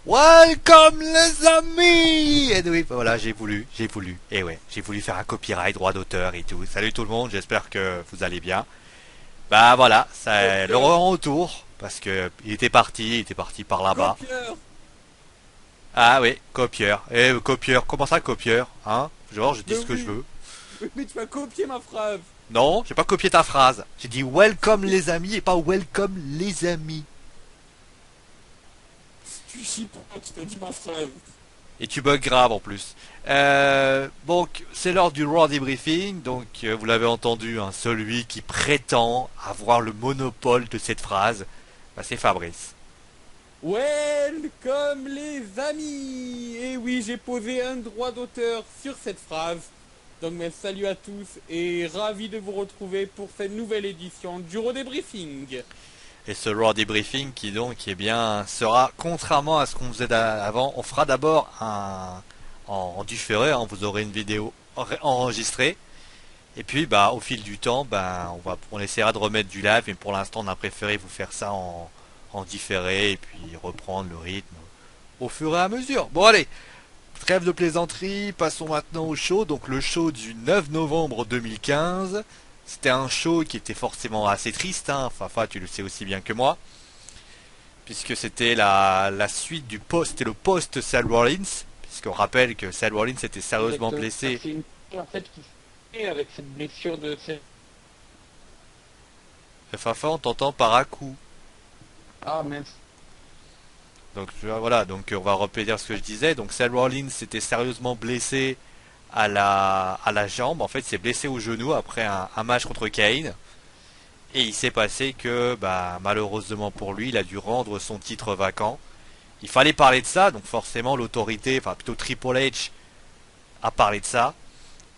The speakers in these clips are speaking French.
Welcome les amis. Et oui, voilà, j'ai voulu. Et ouais, j'ai voulu faire un copyright, droit d'auteur et tout. Salut tout le monde, j'espère que vous allez bien. Bah voilà, c'est le Copieur, retour parce que il était parti par là-bas. copieur. Ah oui, copieur. Copieur, comment ça copieur, hein? Genre, je dis Mais ce que je oui, veux. mais tu vas copier ma phrase. Non, j'ai pas copié ta phrase. J'ai dit welcome les amis et pas welcome les amis. Tu chies pas, tu t'as dit ma phrase. Et tu bugs grave en plus. Donc c'est l'heure du Raw Debriefing. Donc vous l'avez entendu, hein, celui qui prétend avoir le monopole de cette phrase, bah, c'est Fabrice. Welcome les amis. Et oui, j'ai posé un droit d'auteur sur cette phrase. Donc mes salut à tous et ravi de vous retrouver pour cette nouvelle édition du Débriefing. Et ce Raw Debriefing qui donc eh bien sera contrairement à ce qu'on faisait avant, on fera d'abord en différé, hein, vous aurez une vidéo enregistrée. Et puis bah au fil du temps, bah, on essaiera de remettre du live, mais pour l'instant on a préféré vous faire ça en différé et puis reprendre le rythme au fur et à mesure. Bon allez, trêve de plaisanterie, passons maintenant au show. Donc le show du 9 novembre 2015. C'était un show qui était forcément assez triste, hein. Fafa, tu le sais aussi bien que moi, puisque c'était la suite du post, c'était le post Seth Rollins, puisqu'on rappelle que Seth Rollins était sérieusement Exactement. blessé. C'est une en fait qui fait avec cette blessure de Fafa, on t'entend par à coup. Ah mince. Donc voilà, donc on va répéter ce que je disais. Donc Seth Rollins s'était sérieusement blessé à la jambe. En fait, il s'est blessé au genou après un match contre Kane. Et il s'est passé que, bah, malheureusement pour lui, il a dû rendre son titre vacant. Il fallait parler de ça, donc forcément l'autorité, enfin plutôt Triple H, a parlé de ça.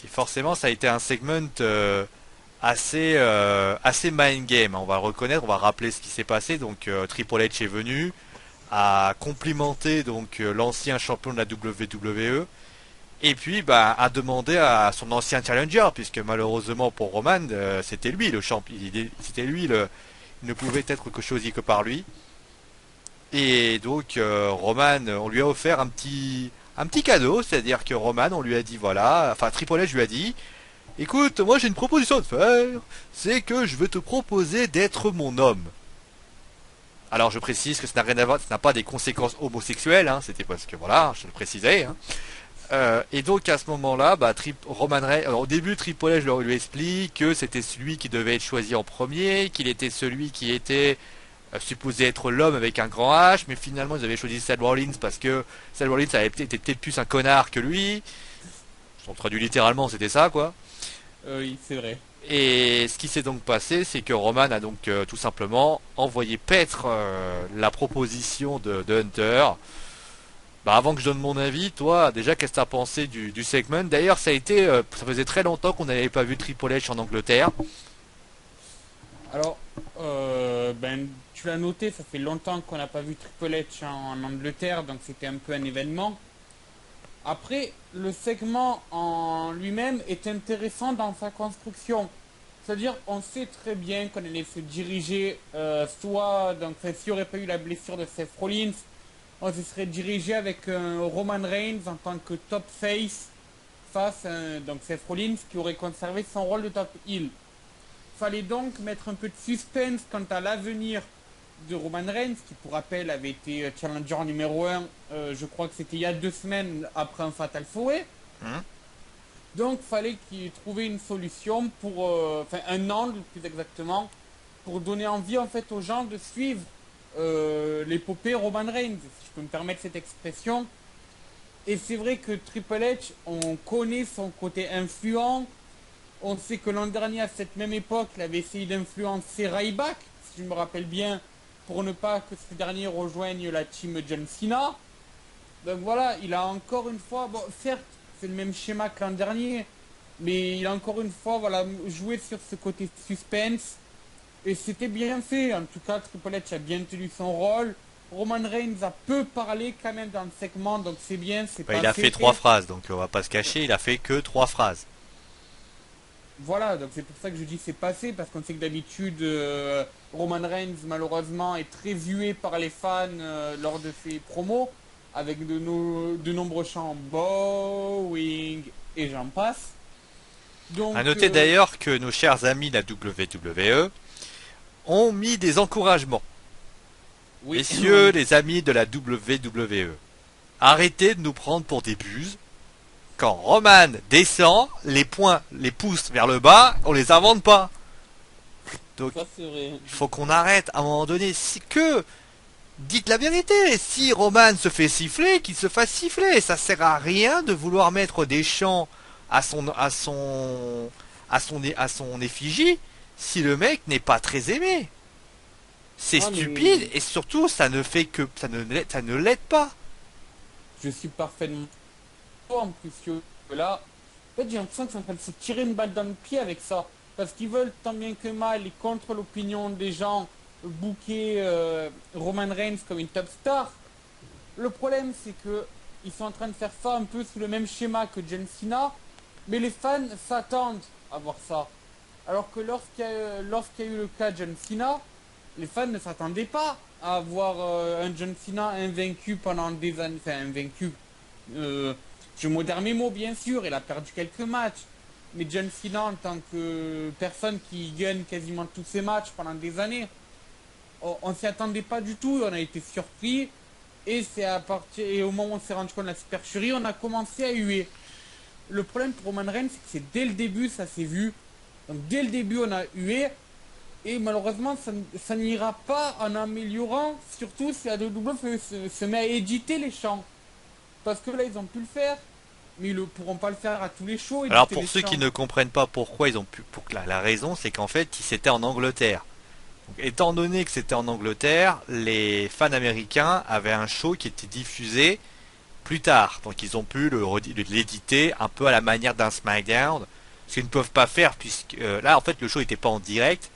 Et forcément, ça a été un segment assez mind game. On va reconnaître, on va rappeler ce qui s'est passé. Donc Triple H est venu, a complimenté donc l'ancien champion de la WWE. Et puis, bah, a demandé à son ancien challenger, puisque malheureusement pour Roman, c'était lui le champion, c'était lui il ne pouvait être que choisi que par lui. Et donc Roman, on lui a offert un petit cadeau, c'est-à-dire que Roman, on lui a dit voilà, enfin Triple H lui a dit, écoute, moi j'ai une proposition à te faire, c'est que je veux te proposer d'être mon homme. Alors je précise que ça n'a rien à voir, ça n'a pas des conséquences homosexuelles, hein, c'était parce que voilà, je le précisais, hein. Et donc à ce moment-là, bah, Roman Reigns, alors, au début Triple H lui explique que c'était celui qui devait être choisi en premier, qu'il était celui qui était supposé être l'homme avec un grand H, mais finalement ils avaient choisi Seth Rollins parce que Seth Rollins était peut-être plus un connard que lui. On traduit littéralement, c'était ça quoi. Oui, c'est vrai. Et ce qui s'est donc passé, c'est que Roman a donc tout simplement envoyé paître la proposition de Hunter. Bah avant que je donne mon avis, toi, déjà, qu'est-ce que t'as pensé du segment? D'ailleurs, ça faisait très longtemps qu'on n'avait pas vu Triple H en Angleterre. Alors, ben, tu l'as noté, ça fait longtemps qu'on n'a pas vu Triple H en Angleterre, donc c'était un peu un événement. Après, le segment en lui-même est intéressant dans sa construction. C'est-à-dire, on sait très bien qu'on allait se diriger, soit, donc, enfin, s'il n'y aurait pas eu la blessure de Seth Rollins, on se serait dirigé avec un Roman Reigns en tant que top face face à donc Seth Rollins qui aurait conservé son rôle de top heel. Fallait donc mettre un peu de suspense quant à l'avenir de Roman Reigns, qui pour rappel avait été challenger numéro 1, je crois que c'était il y a 2 semaines après un Fatal 4. Hein. Donc fallait qu'il trouve une solution pour, enfin un angle plus exactement, pour donner envie en fait aux gens de suivre l'épopée Roman Reigns, si je peux me permettre cette expression. Et c'est vrai que Triple H, on connaît son côté influent. On sait que l'an dernier, à cette même époque, il avait essayé d'influencer Ryback, si je me rappelle bien, pour ne pas que ce dernier rejoigne la team John Cena. Donc voilà, il a encore une fois, bon, certes, c'est le même schéma que l'an dernier, mais il a encore une fois, voilà, joué sur ce côté suspense. Et c'était bien fait. En tout cas, Triple H a bien tenu son rôle. Roman Reigns a peu parlé quand même dans le segment, donc c'est bien, c'est Bah, pas il a fait trois fait. phrases, donc on va pas se cacher, il a fait que trois phrases. Voilà, donc c'est pour ça que je dis c'est passé, parce qu'on sait que d'habitude, Roman Reigns, malheureusement, est très hué par les fans lors de ses promos. avec de nombreux chants Boeing et j'en passe. Donc, À noter d'ailleurs que nos chers amis de la WWE ont mis des encouragements. oui, Messieurs les amis de la WWE, arrêtez de nous prendre pour des buses. Quand Roman descend, les poings, les pouces vers le bas, on les invente pas. Donc ça c'est vrai. il faut qu'on arrête à un moment donné. Dites la vérité. Si Roman se fait siffler, qu'il se fasse siffler. Ça sert à rien de vouloir mettre des chants à son effigie si le mec n'est pas très aimé. C'est Ah, mais stupide et surtout ça ne l'aide pas. je suis parfaitement en plus que là. En fait, j'ai l'impression qu'ils sont en train de se tirer une balle dans le pied avec ça. Parce qu'ils veulent tant bien que mal et contre l'opinion des gens booker Roman Reigns comme une top star. Le problème c'est que ils sont en train de faire ça un peu sous le même schéma que John Cena, mais les fans s'attendent à voir ça. Alors que lorsqu'il y a eu le cas John Cena, les fans ne s'attendaient pas à voir un John Cena invaincu pendant des années. Enfin, invaincu. Je modère mes mots, bien sûr, il a perdu quelques matchs. Mais John Cena, en tant que personne qui gagne quasiment tous ses matchs pendant des années, on s'y attendait pas du tout, on a été surpris. Et au moment où on s'est rendu compte de la supercherie, on a commencé à huer. Le problème pour Roman Reigns, c'est que c'est dès le début, ça s'est vu. Donc dès le début, on a hué. Et malheureusement, ça n'ira pas en améliorant, surtout si la WWE se met à éditer les chants. Parce que là, ils ont pu le faire, mais ils ne pourront pas le faire à tous les shows. Alors pour ceux qui ne comprennent pas pourquoi ils ont pu, la raison, c'est qu'en fait, c'était en Angleterre. Donc, étant donné que c'était en Angleterre, les fans américains avaient un show qui était diffusé plus tard. Donc ils ont pu l'éditer un peu à la manière d'un SmackDown. Ce qu'ils ne peuvent pas faire puisque là en fait le show n'était pas en direct.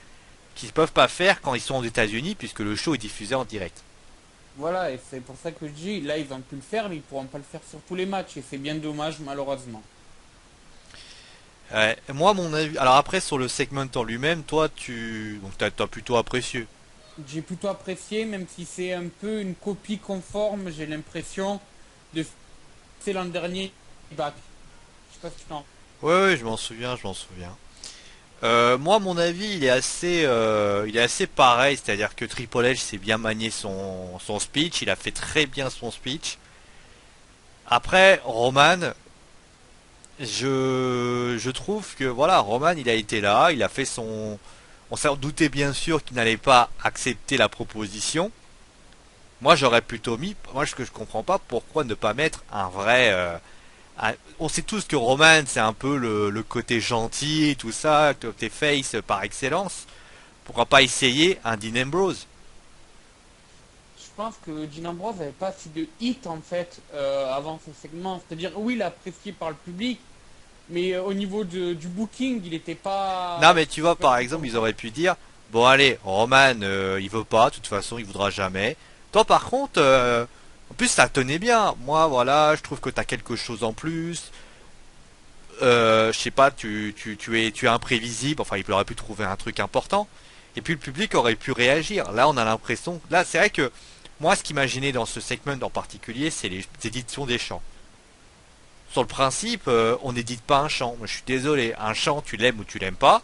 Qu'ils ne peuvent pas faire quand ils sont aux États-Unis puisque le show est diffusé en direct. Voilà, et c'est pour ça que je dis, là ils ont pu le faire, mais ils pourront pas le faire sur tous les matchs. Et c'est bien dommage malheureusement. Moi mon avis. Alors après sur le segment en lui-même, toi t'as plutôt apprécié. J'ai plutôt apprécié, même si c'est un peu une copie conforme, j'ai l'impression, de c'est l'an dernier, back. Je sais pas si tu t'en... Ouais, je m'en souviens, moi, mon avis, il est assez pareil, c'est-à-dire que Triple H s'est bien manié son speech, il a fait très bien son speech. Après, Roman, je trouve que voilà, Roman, il a été là, il a fait son, on s'en doutait bien sûr qu'il n'allait pas accepter la proposition. Moi, j'aurais plutôt mis, moi, ce que je comprends pas, pourquoi ne pas mettre un vrai, on sait tous que Roman c'est un peu le côté gentil, tout ça, le côté face par excellence. Pourquoi pas essayer un Dean Ambrose? Je pense que Dean Ambrose n'avait pas assez de hit en fait avant ce segment. C'est-à-dire, oui, il est apprécié par le public, mais au niveau du booking, il n'était pas... Non mais tu vois par exemple ils auraient pu dire bon allez Roman il veut pas, de toute façon il voudra jamais. Toi par contre en plus ça tenait bien. Moi voilà je trouve que t'as quelque chose en plus. Je sais pas tu es imprévisible. Enfin il aurait pu trouver un truc important. Et puis le public aurait pu réagir. Là on a l'impression. Là c'est vrai que moi ce qui m'a gêné dans ce segment en particulier c'est les éditions des chants. Sur le principe, on n'édite pas un chant. Moi, je suis désolé, un chant, tu l'aimes ou tu l'aimes pas,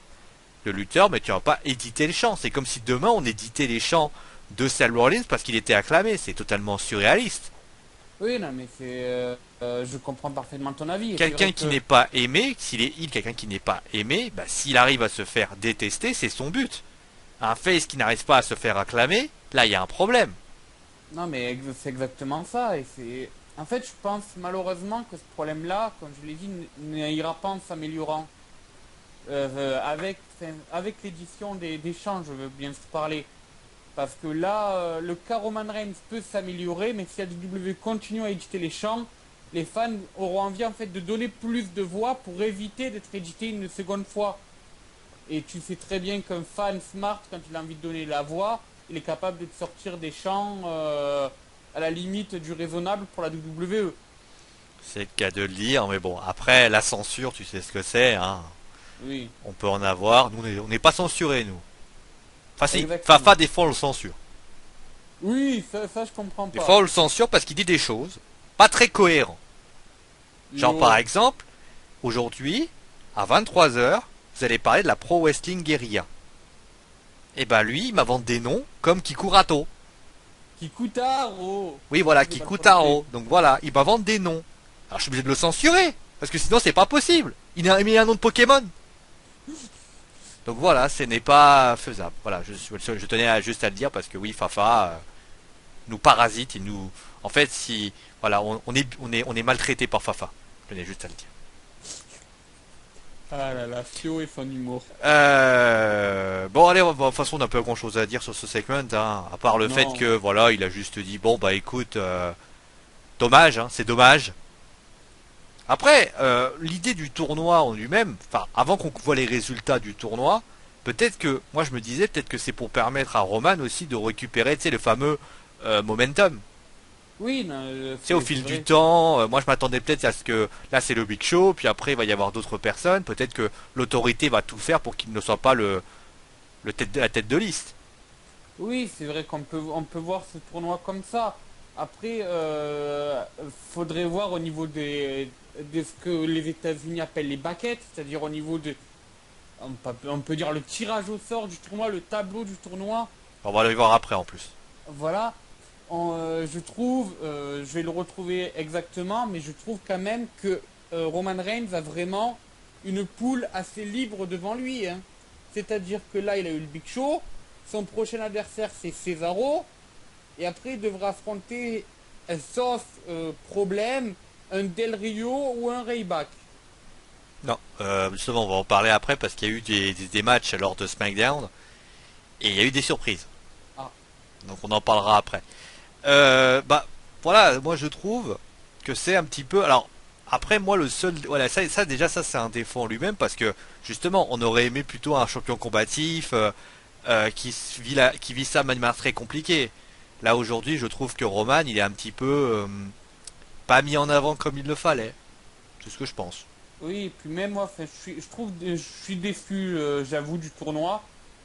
le lutteur, mais tu vas pas éditer le chant. C'est comme si demain on éditait les chants de Seth Rollins parce qu'il était acclamé. C'est totalement surréaliste. Oui, non, mais c'est... je comprends parfaitement ton avis. Et c'est Quelqu'un vrai qui que... n'est pas aimé, s'il est il, quelqu'un qui n'est pas aimé, bah, s'il arrive à se faire détester, c'est son but. Un face qui n'arrive pas à se faire acclamer, là il y a un problème. Non, mais c'est exactement ça. Et c'est... En fait, je pense malheureusement que ce problème-là, comme je l'ai dit, n'ira pas en s'améliorant. Avec l'édition des chants, je veux bien se parler. Parce que là, le cas Roman Reigns peut s'améliorer, mais si AEW continue à éditer les chants, les fans auront envie en fait de donner plus de voix pour éviter d'être édité une seconde fois. Et tu sais très bien qu'un fan smart, quand il a envie de donner la voix, il est capable de te sortir des chants à la limite du raisonnable pour la WWE. C'est le cas de le dire, mais bon, après la censure, tu sais ce que c'est, hein. Oui, On peut en avoir, nous on n'est pas censurés nous. Enfin si, exactement. Fafa des fois on le censure. Oui, ça je comprends Des pas. fois on le censure parce qu'il dit des choses. pas très cohérents. Genre Non. par exemple, aujourd'hui, à 23h, vous allez parler de la Pro Wrestling Guerrilla. Et ben lui, il m'a vendu des noms comme Kikurato. Kikutaro. Oui, voilà, Je vais pas le prononcer. Kikutaro. Donc voilà, il va vendre des noms. Alors je suis obligé de le censurer, parce que sinon c'est pas possible. Il a mis un nom de Pokémon. Donc voilà, ce n'est pas faisable. Voilà, je tenais juste à le dire parce que oui, Fafa nous parasite, il nous. En fait, si voilà, on est maltraité par Fafa. Je tenais juste à le dire. Ah là là, Fio et son humour. Bon allez, de toute façon on n'a pas grand chose à dire sur ce segment, hein, à part le fait Non. que voilà, il a juste dit bon bah écoute, dommage, hein, c'est dommage. Après, l'idée du tournoi en lui-même, enfin avant qu'on voit les résultats du tournoi, peut-être que moi je me disais peut-être que c'est pour permettre à Roman aussi de récupérer, tu sais, le fameux momentum. Oui, non, Tu sais, au c'est fil du vrai. temps, moi je m'attendais peut-être à ce que là c'est le Big Show, puis après il va y avoir d'autres personnes, peut-être que l'autorité va tout faire pour qu'il ne soit pas la tête de liste. Oui, c'est vrai qu'on peut voir ce tournoi comme ça. Après, faudrait voir au niveau de ce que les États-Unis appellent les baquettes, c'est-à-dire au niveau de, on peut dire le tirage au sort du tournoi, le tableau du tournoi. On va le voir après en plus. Voilà. Je trouve, je vais le retrouver exactement, mais je trouve quand même que Roman Reigns a vraiment une poule assez libre devant lui, hein. C'est-à-dire que là, il a eu le Big Show, son prochain adversaire c'est Cesaro, et après il devra affronter, sauf problème, un Del Rio ou un Ryback. Non, justement on va en parler après parce qu'il y a eu des matchs lors de SmackDown et il y a eu des surprises. Ah, Donc on en parlera après. Bah voilà, moi je trouve que c'est un petit peu. Alors après moi le seul, voilà ça déjà ça c'est un défaut en lui-même parce que justement on aurait aimé plutôt un champion combatif qui vit ça de manière très compliquée. Là aujourd'hui je trouve que Roman il est un petit peu pas mis en avant comme il le fallait. C'est ce que je pense. oui, et puis même moi, enfin, je suis déçu, j'avoue, du tournoi.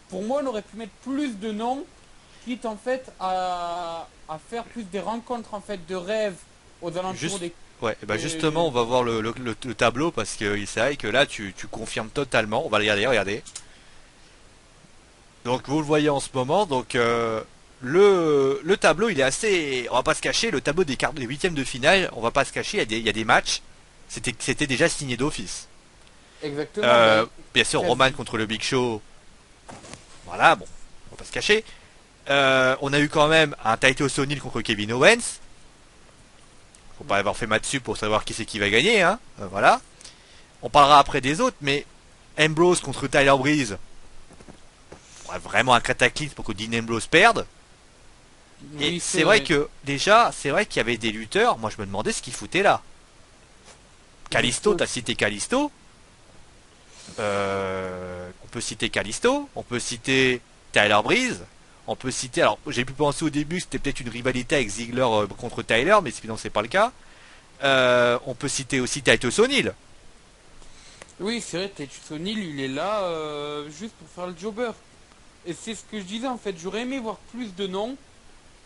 Pour moi, on aurait pu mettre plus de noms, quitte en fait à faire plus des rencontres en fait de rêve aux alentours Juste, des. ouais, et bah justement, des- on va voir le tableau parce que c'est vrai que là, tu confirmes totalement. On va le regarder, regardez. Donc vous le voyez en ce moment. Donc le tableau, il est assez. On va pas se cacher. Le tableau des huitièmes de finale, on va pas se cacher. Il y a des matchs. C'était déjà signé d'office. Exactement, ben, Bien sûr, Roman quasi. contre le Big Show. Voilà, bon, on va pas se cacher. On a eu quand même un Titus O'Neil contre Kevin Owens. Faut pas avoir fait Matsu pour savoir qui c'est qui va gagner, hein. Voilà. On parlera après des autres, mais Ambrose contre Tyler Breeze, faudrait vraiment un cataclysme pour que Dean Ambrose perde. Et Oui, c'est c'est vrai vrai. que déjà, c'est vrai qu'il y avait des lutteurs. Moi, je me demandais ce qu'ils foutaient là. Je Kalisto, peux- t'as cité Kalisto. On peut citer Kalisto. On peut citer Tyler Breeze. On peut citer. Alors, j'ai pu penser au début que c'était peut-être une rivalité avec Ziggler contre Tyler, mais sinon c'est pas le cas. On peut citer aussi Titus O'Neil. Oui, c'est vrai, Titus O'Neil, il est là juste pour faire le jobber. Et c'est ce que je disais en fait, j'aurais aimé voir plus de noms,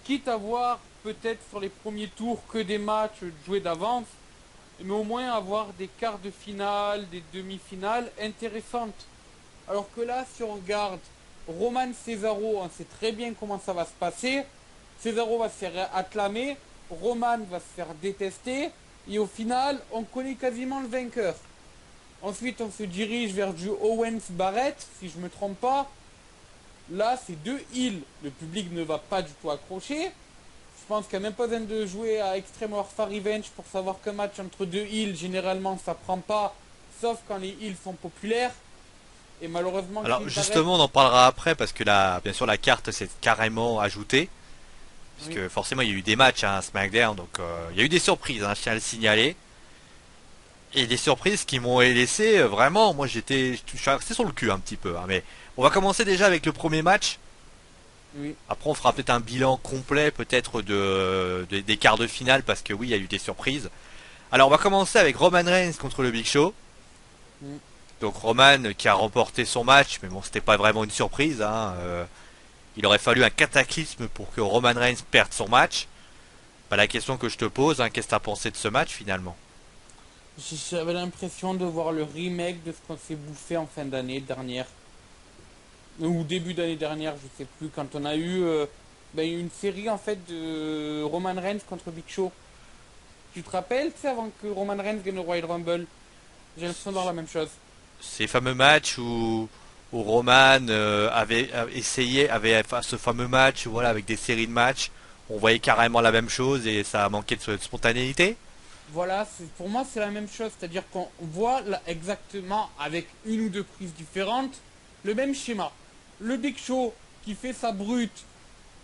quitte à voir peut-être sur les premiers tours que des matchs joués d'avance, mais au moins avoir des quarts de finale, des demi-finales intéressantes. Alors que là, si on regarde Roman Cesaro, on sait très bien comment ça va se passer. Cesaro va se faire acclamer, Roman va se faire détester, et au final, on connaît quasiment le vainqueur. Ensuite, on se dirige vers du Owens Barrett, si je me trompe pas. Là, c'est deux heals. Le public ne va pas du tout accrocher. Je pense qu'il n'y a même pas besoin de jouer à Extreme Warfare Revenge pour savoir qu'un match entre deux heals, généralement, ça prend pas. Sauf quand les heals sont populaires. Et malheureusement, Alors Clint Barrett. justement, on en parlera après parce que là, bien sûr, la carte s'est carrément ajoutée. Oui, Puisque forcément, il y a eu des matchs à SmackDown, donc il y a eu des surprises, hein, je tiens à le signaler. Et des surprises qui m'ont laissé vraiment, moi je suis resté sur le cul un petit peu, hein, mais on va commencer déjà avec le premier match. oui, Après, on fera peut-être un bilan complet, peut-être des quarts de finale, parce que oui, il y a eu des surprises. Alors, on va commencer avec Roman Reigns contre le Big Show. oui. Donc Roman qui a remporté son match, mais bon, c'était pas vraiment une surprise, hein. Il aurait fallu un cataclysme pour que Roman Reigns perde son match. Bah, la question que je te pose, hein, qu'est-ce que t'as pensé de ce match finalement? J'avais l'impression de voir le remake de ce qu'on s'est bouffé en fin d'année dernière. Ou début d'année dernière, je sais plus, quand on a eu une série en fait de Roman Reigns contre Big Show. Tu te rappelles, tu sais, avant que Roman Reigns gagne le Royal Rumble, j'ai l'impression de voir la même chose. Ces fameux matchs où Roman avait essayé, avait enfin, ce fameux match, voilà, avec des séries de matchs, on voyait carrément la même chose et ça a manqué de spontanéité. Voilà, pour moi c'est la même chose, c'est-à-dire qu'on voit là, exactement avec une ou deux prises différentes le même schéma. Le Big Show qui fait sa brute,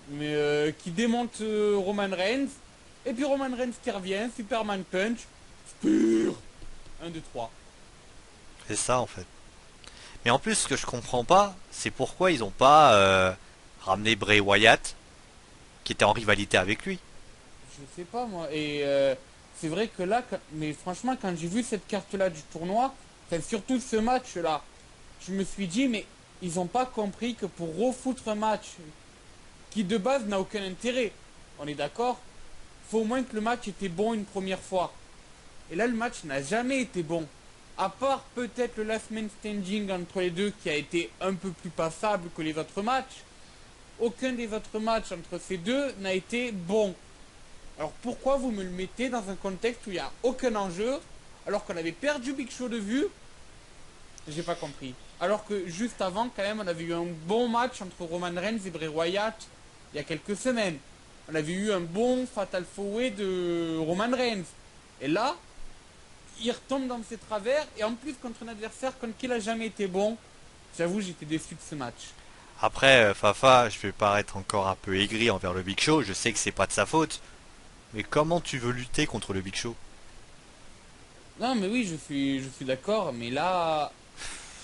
mais qui démonte Roman Reigns, et puis Roman Reigns qui revient, Superman Punch, Spur, 1, 2, 3. C'est ça en fait. Mais en plus, ce que je comprends pas, c'est pourquoi ils ont pas ramené Bray Wyatt, qui était en rivalité avec lui. Je sais pas moi, et c'est vrai que là, mais franchement quand j'ai vu cette carte-là du tournoi, enfin, surtout ce match-là, je me suis dit mais ils ont pas compris que pour refoutre un match qui de base n'a aucun intérêt. On est d'accord? Faut au moins que le match était bon une première fois. Et là, le match n'a jamais été bon. À part peut-être le last man standing entre les deux qui a été un peu plus passable que les autres matchs. Aucun des autres matchs entre ces deux n'a été bon. Alors pourquoi vous me le mettez dans un contexte où il n'y a aucun enjeu alors qu'on avait perdu Big Show de vue? J'ai pas compris. Alors que juste avant, quand même, on avait eu un bon match entre Roman Reigns et Bray Wyatt il y a quelques semaines. On avait eu un bon Fatal 4-Way de Roman Reigns. Et là, il retombe dans ses travers. Et en plus, contre un adversaire contre qui il n'a jamais été bon, j'avoue, j'étais déçu de ce match. Après, Fafa, je vais paraître encore un peu aigri envers le Big Show, je sais que c'est pas de sa faute, mais comment tu veux lutter contre le Big Show? Non, mais oui, je suis d'accord. Mais là,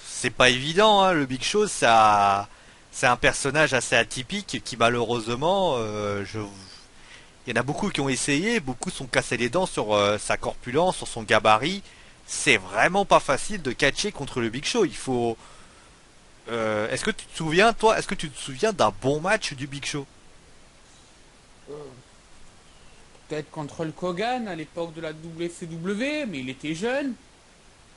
C'est pas évident, hein, le Big Show, ça, c'est un personnage assez atypique qui malheureusement, il y en a beaucoup qui ont essayé, beaucoup sont cassés les dents sur sa corpulence, sur son gabarit. C'est vraiment pas facile de catcher contre le Big Show. Il faut. Est-ce que tu te souviens, toi, est-ce que tu te souviens d'un bon match du Big Show? peut-être contre Hulk Hogan à l'époque de la WCW, mais il était jeune.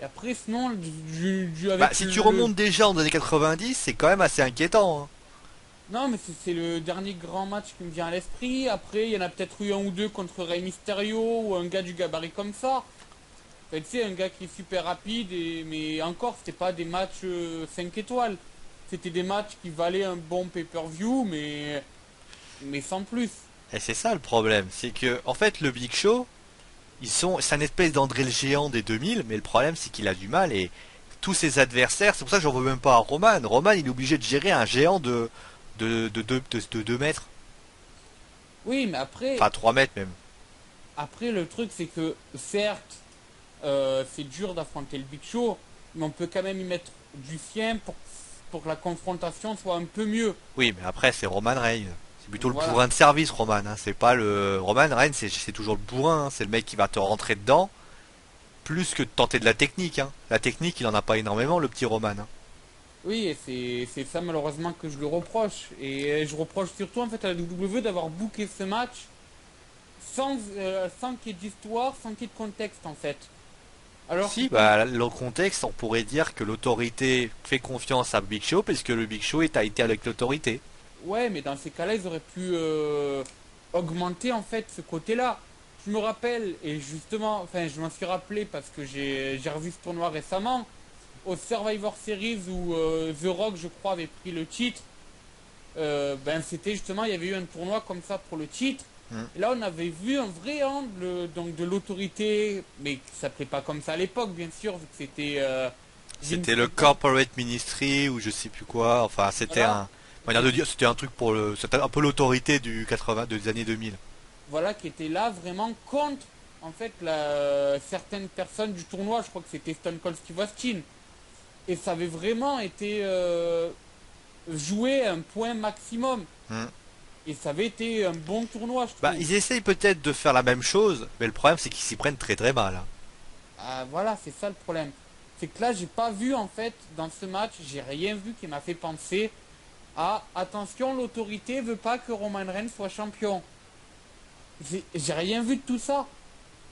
Et après, sinon, Bah, avec si tu le. remontes déjà aux années 90, c'est quand même assez inquiétant, hein. Non, mais c'est le dernier grand match qui me vient à l'esprit. Après, il y en a peut-être eu un ou deux contre Rey Mysterio ou un gars du gabarit comme ça. Enfin, tu sais, un gars qui est super rapide, mais encore, c'était pas des matchs 5 étoiles. C'était des matchs qui valaient un bon pay-per-view, mais sans plus. Et c'est ça le problème, c'est que en fait le Big Show, c'est un espèce d'André le géant des 2000, mais le problème c'est qu'il a du mal et tous ses adversaires, c'est pour ça que j'en veux même pas à Roman. Roman il est obligé de gérer un géant de 2 mètres, Oui, mais après, enfin 3 mètres même. après le truc, c'est que certes, c'est dur d'affronter le Big Show, mais on peut quand même y mettre du sien pour que la confrontation soit un peu mieux. Oui, mais après c'est Roman Reigns. C'est plutôt le Voilà. bourrin de service Roman, hein. C'est pas le Roman Reigns, c'est toujours le bourrin, hein. C'est le mec qui va te rentrer dedans plus que de tenter de la technique, hein. La technique il en a pas énormément le petit Roman, hein. Oui, et c'est ça malheureusement que je le reproche. Et je reproche surtout en fait à la WWE d'avoir booké ce match sans qu'il y ait d'histoire, sans qu'il y ait de contexte en fait. Alors que Si, quand. bah, le contexte, on pourrait dire que l'autorité fait confiance à Big Show parce que le Big Show a été avec l'autorité. Ouais, mais dans ces cas-là, ils auraient pu augmenter en fait ce côté-là. Je me rappelle, et justement, enfin, je m'en suis rappelé parce que j'ai revu ce tournoi récemment, au Survivor Series où The Rock, je crois, avait pris le titre. Ben, c'était justement, il y avait eu un tournoi comme ça pour le titre. Hmm. Et là, on avait vu un vrai angle donc, de l'autorité, mais qui s'appelait pas comme ça à l'époque, bien sûr, vu que c'était Vince C'était le McMahon. Corporate Ministry ou je sais plus quoi. Enfin, c'était Voilà. un manière de dire, c'était un truc pour le, c'était un peu l'autorité du 80 des années 2000. Voilà, qui était là vraiment contre en fait certaines personnes du tournoi. Je crois que c'était Stone Cold Steve Austin. Et ça avait vraiment été joué à un point maximum. Hmm. Et ça avait été un bon tournoi, je Bah, trouve. ils essayent peut-être de faire la même chose, mais le problème c'est qu'ils s'y prennent très très mal, hein. Ah, voilà, c'est ça le problème. C'est que là, j'ai pas vu en fait dans ce match, j'ai rien vu qui m'a fait penser à attention, l'autorité veut pas que Roman Reigns soit champion. J'ai rien vu de tout ça.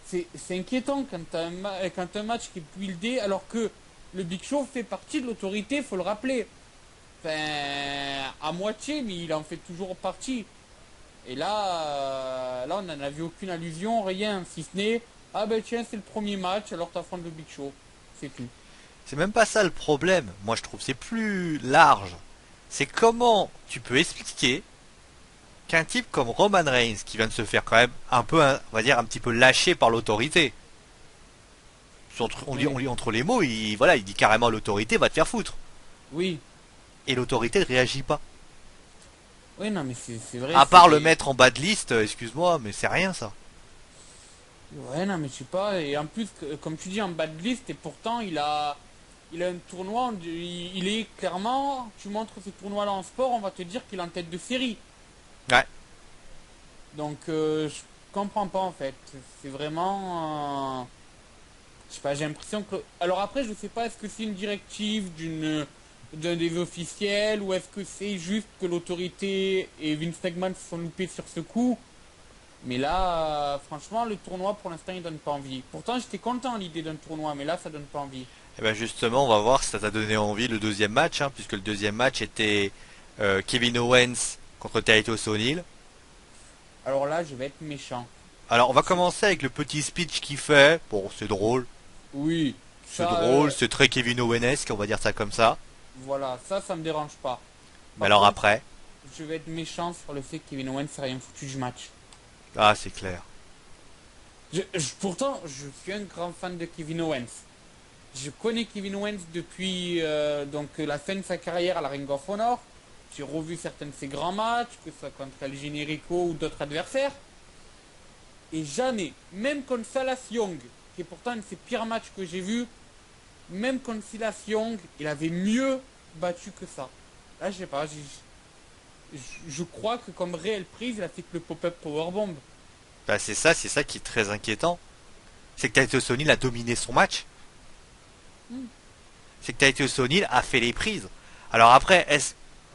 C'est inquiétant quand un match qui est buildé alors que le Big Show fait partie de l'autorité, faut le rappeler. Enfin, à moitié, mais il en fait toujours partie. Et là, on n'en a vu aucune allusion, rien, si ce n'est, ah ben tiens, c'est le premier match, alors t'affrontes le Big Show. C'est tout. C'est même pas ça le problème. Moi, je trouve c'est plus large. C'est comment tu peux expliquer qu'un type comme Roman Reigns, qui vient de se faire quand même un peu, on va dire, un petit peu lâché par l'autorité. Oui, On lit entre les mots, voilà, il dit carrément l'autorité va te faire foutre. oui, Et l'autorité ne réagit pas. oui, non, mais c'est vrai, À part le mettre en bas de liste, excuse-moi, mais c'est rien ça. Ouais, non, mais je sais pas, et en plus, comme tu dis, en bas de liste, et pourtant, il a un tournoi, il est clairement, tu montres ce tournoi-là en sport, on va te dire qu'il est en tête de série. Ouais. Donc, je comprends pas, en fait. C'est vraiment... je sais pas, j'ai l'impression que... Alors après, je sais pas, est-ce que c'est une directive d'un des officiels, ou est-ce que c'est juste que l'autorité et Vince McMahon se sont loupés sur ce coup? Mais là, franchement, le tournoi, pour l'instant, il donne pas envie. Pourtant, j'étais content à l'idée d'un tournoi, mais là, ça donne pas envie. Et ben justement, on va voir si ça t'a donné envie le deuxième match, hein, puisque le deuxième match était Kevin Owens contre Titus O'Neil. Alors là, je vais être méchant. Alors, on va commencer avec le petit speech qu'il fait. Bon, c'est drôle. Oui, C'est ça, drôle, c'est très Kevin Owensque, on va dire ça comme ça. voilà, ça me dérange pas. Mais Par alors contre, après, je vais être méchant sur le fait que Kevin Owens n'a rien foutu du match. ah, c'est clair. Pourtant, je suis un grand fan de Kevin Owens. Je connais Kevin Owens depuis la fin de sa carrière à la Ring of Honor. J'ai revu certains de ses grands matchs, que ce soit contre El Generico ou d'autres adversaires. Et jamais, même contre Silas Young, qui est pourtant un de ses pires matchs que j'ai vus, même contre Silas Young, il avait mieux battu que ça. Là, je sais pas, je crois que comme réelle prise, il a fait que le pop-up powerbomb. Bah, c'est ça qui est très inquiétant. C'est que Titus O'Neil a dominé son match. Hmm. C'est que Titus O'Neil a fait les prises. Alors après,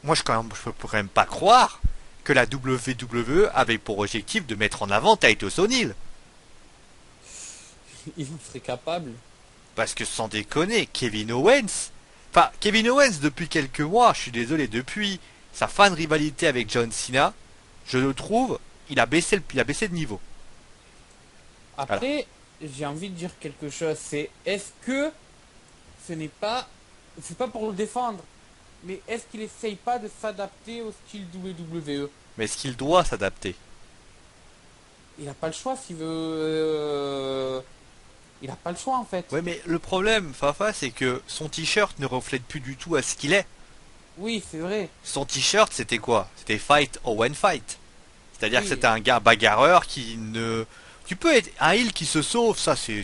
moi je peux quand même pas croire que la WWE avait pour objectif de mettre en avant Titus O'Neil. Il en serait capable. Parce que sans déconner, Kevin Owens depuis quelques mois, je suis désolé, depuis sa fan rivalité avec John Cena, je le trouve, il a baissé de niveau. Voilà. Après, j'ai envie de dire quelque chose, c'est est-ce que ce n'est pas, c'est pas pour le défendre, mais est-ce qu'il essaye pas de s'adapter au style WWE? Mais est-ce qu'il doit s'adapter? Il n'a pas le choix s'il veut. Il n'a pas le choix en fait. Ouais, mais le problème, Fafa, c'est que son t-shirt ne reflète plus du tout à ce qu'il est. Oui, c'est vrai. Son t-shirt, c'était quoi? C'était Fight Owen Fight. C'est-à-dire que Oui, c'était un gars bagarreur qui ne... Tu peux être un heel qui se sauve, ça c'est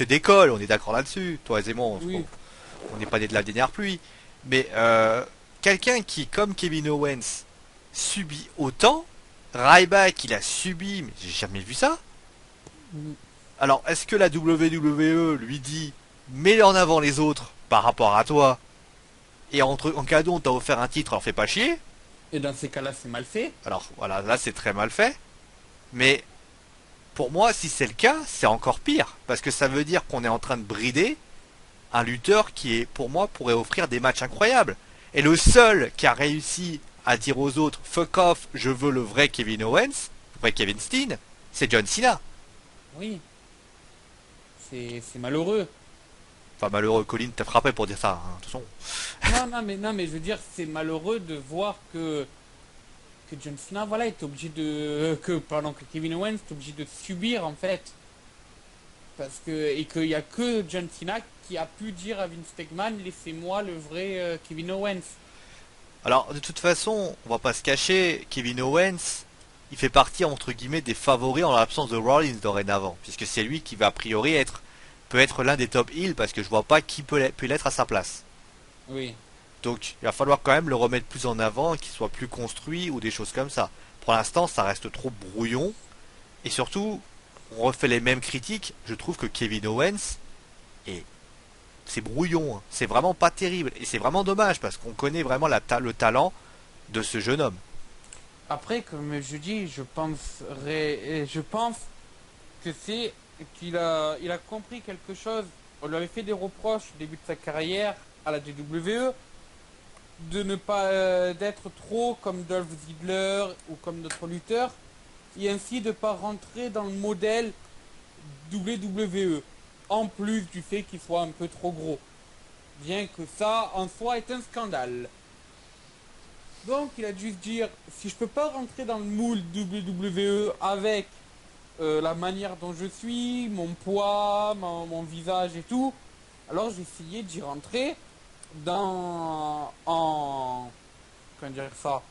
d'école, on est d'accord là-dessus. Toi et moi, oui, on n'est pas des de la dernière pluie. Mais quelqu'un qui, comme Kevin Owens, subit autant, Ryback il a subi, mais j'ai jamais vu ça. Alors, est-ce que la WWE lui dit mets en avant les autres par rapport à toi et en cadeau on t'a offert un titre, alors fais pas chier. et dans ces cas-là, c'est mal fait. Alors voilà, là c'est très mal fait. Mais pour moi, si c'est le cas, c'est encore pire. Parce que ça veut dire qu'on est en train de brider un lutteur qui est, pour moi, pourrait offrir des matchs incroyables. Et le seul qui a réussi à dire aux autres fuck off, je veux le vrai Kevin Owens, le vrai Kevin Steen, c'est John Cena. Oui, c'est malheureux. Enfin malheureux, Colin t'a frappé pour dire ça, hein, de toute façon. Non, mais je veux dire, c'est malheureux de voir que John Cena, voilà, est obligé que Kevin Owens est obligé de subir en fait. Et qu'il n'y a que John Cena qui a pu dire à Vince McMahon, laissez-moi le vrai Kevin Owens. Alors de toute façon, on va pas se cacher, Kevin Owens, il fait partie entre guillemets des favoris en l'absence de Rollins dorénavant, puisque c'est lui qui va a priori peut être l'un des top heels parce que je vois pas qui peut l'être à sa place. Oui. Donc il va falloir quand même le remettre plus en avant, qu'il soit plus construit ou des choses comme ça. Pour l'instant, ça reste trop brouillon. Et surtout, on refait les mêmes critiques. Je trouve que Kevin Owens est c'est brouillon. Hein. C'est vraiment pas terrible. Et c'est vraiment dommage parce qu'on connaît vraiment le talent de ce jeune homme. Après, comme je dis, je pense que c'est il a compris quelque chose. On lui avait fait des reproches au début de sa carrière à la WWE de ne pas d'être trop comme Dolph Ziggler ou comme d'autres lutteurs et ainsi de ne pas rentrer dans le modèle WWE. En plus du fait qu'il soit un peu trop gros. Bien que ça en soi est un scandale. Donc il a dû se dire, si je peux pas rentrer dans le moule WWE avec la manière dont je suis, mon poids, mon visage et tout, alors j'ai essayé d'y rentrer comment dire ça,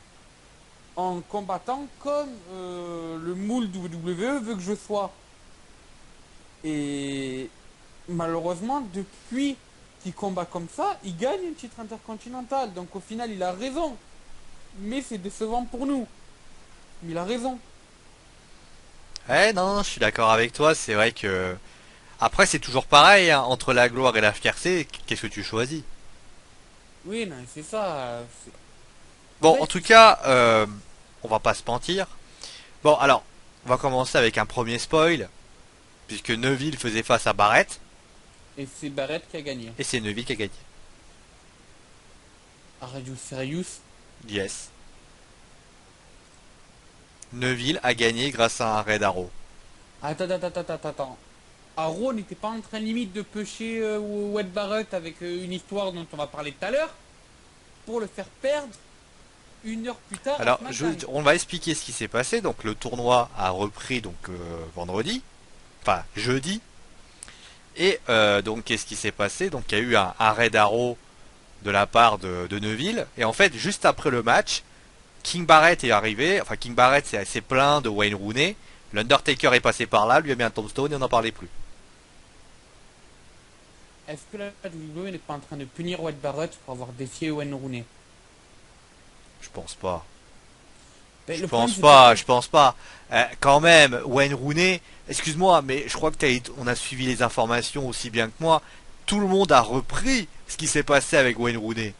en combattant comme le moule WWE veut que je sois. Et malheureusement, depuis qu'il combat comme ça, il gagne un titre intercontinental. Donc au final, il a raison. Mais c'est décevant pour nous. Mais il a raison. Ouais, non, je suis d'accord avec toi. C'est vrai que après c'est toujours pareil hein, entre la gloire et la fierté. Qu'est-ce que tu choisis? Oui, non, c'est ça. En Bon, en fait, tout cas, on va pas se mentir. Bon, alors, on va commencer avec un premier spoil, puisque Neville faisait face à Barrett, et c'est Barrett qui a gagné. et c'est Neville qui a gagné. Are you serious? Yes. Neville a gagné grâce à un Red Arrow. Attends. Arrow n'était pas en train limite de pêcher Wade Barrett avec une histoire dont on va parler tout à l'heure pour le faire perdre une heure plus tard à Alors, SmackDown. on va expliquer ce qui s'est passé. Donc, le tournoi a repris donc vendredi, enfin jeudi. Et donc, qu'est-ce qui s'est passé? Donc, il y a eu un Red Arrow de la part de Neville. Et en fait, juste après le match, King Barrett est arrivé. Enfin, King Barrett s'est plaint de Wayne Rooney. L'Undertaker est passé par là, lui a mis un tombstone et on n'en parlait plus. Est-ce que la WWE n'est pas en train de punir Wade Barrett pour avoir défié Wayne Rooney? Je pense pas. Ben, Je le problème, pense c'est pas, que je pense pas. Quand même, Wayne Rooney, excuse-moi, mais je crois que on a suivi les informations aussi bien que moi. Tout le monde a repris ce qui s'est passé avec Wayne Rooney.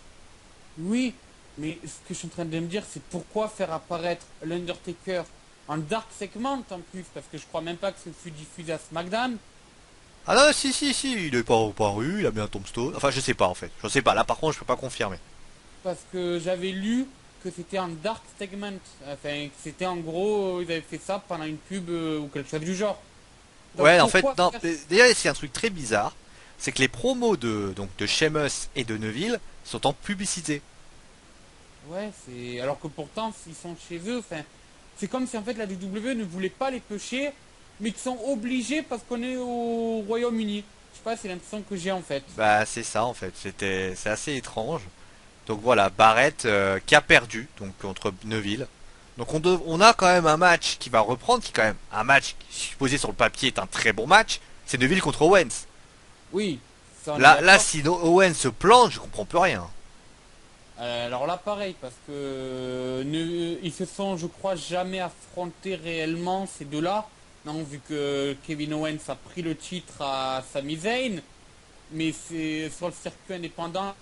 oui, mais ce que je suis en train de me dire, c'est pourquoi faire apparaître l'Undertaker en Dark Segment en plus, parce que je crois même pas que ce fut diffusé à SmackDown. Ah non, si, il est pas apparu, il a mis un tombstone. Enfin, je sais pas en fait. Je sais pas. Là, par contre, je peux pas confirmer. Parce que j'avais lu que c'était en Dark Segment. Enfin, que c'était en gros, ils avaient fait ça pendant une pub ou quelque chose du genre. Donc Ouais, en fait, pourquoi non. faire... Déjà, c'est un truc très bizarre. C'est que les promos de Sheamus et de Neville sont en publicité. Ouais, c'est... Alors que pourtant, ils sont chez eux, enfin... C'est comme si en fait la WWE ne voulait pas les pêcher, mais qu'ils sont obligés parce qu'on est au Royaume-Uni. Je sais pas, c'est l'impression que j'ai en fait. Bah, c'est ça en fait. C'est assez étrange. Donc voilà, Barrett qui a perdu donc contre Neville. Donc on a quand même un match qui va reprendre, qui est quand même un match qui supposé sur le papier est un très bon match. C'est Neville contre Owens. Oui, ça on est Là, d'accord. si Owens se plante, je comprends plus rien. Alors là, pareil, parce que ils se sont, je crois, jamais affrontés réellement ces deux-là. Non, vu que Kevin Owens a pris le titre à Sami Zayn, mais c'est sur le circuit indépendant.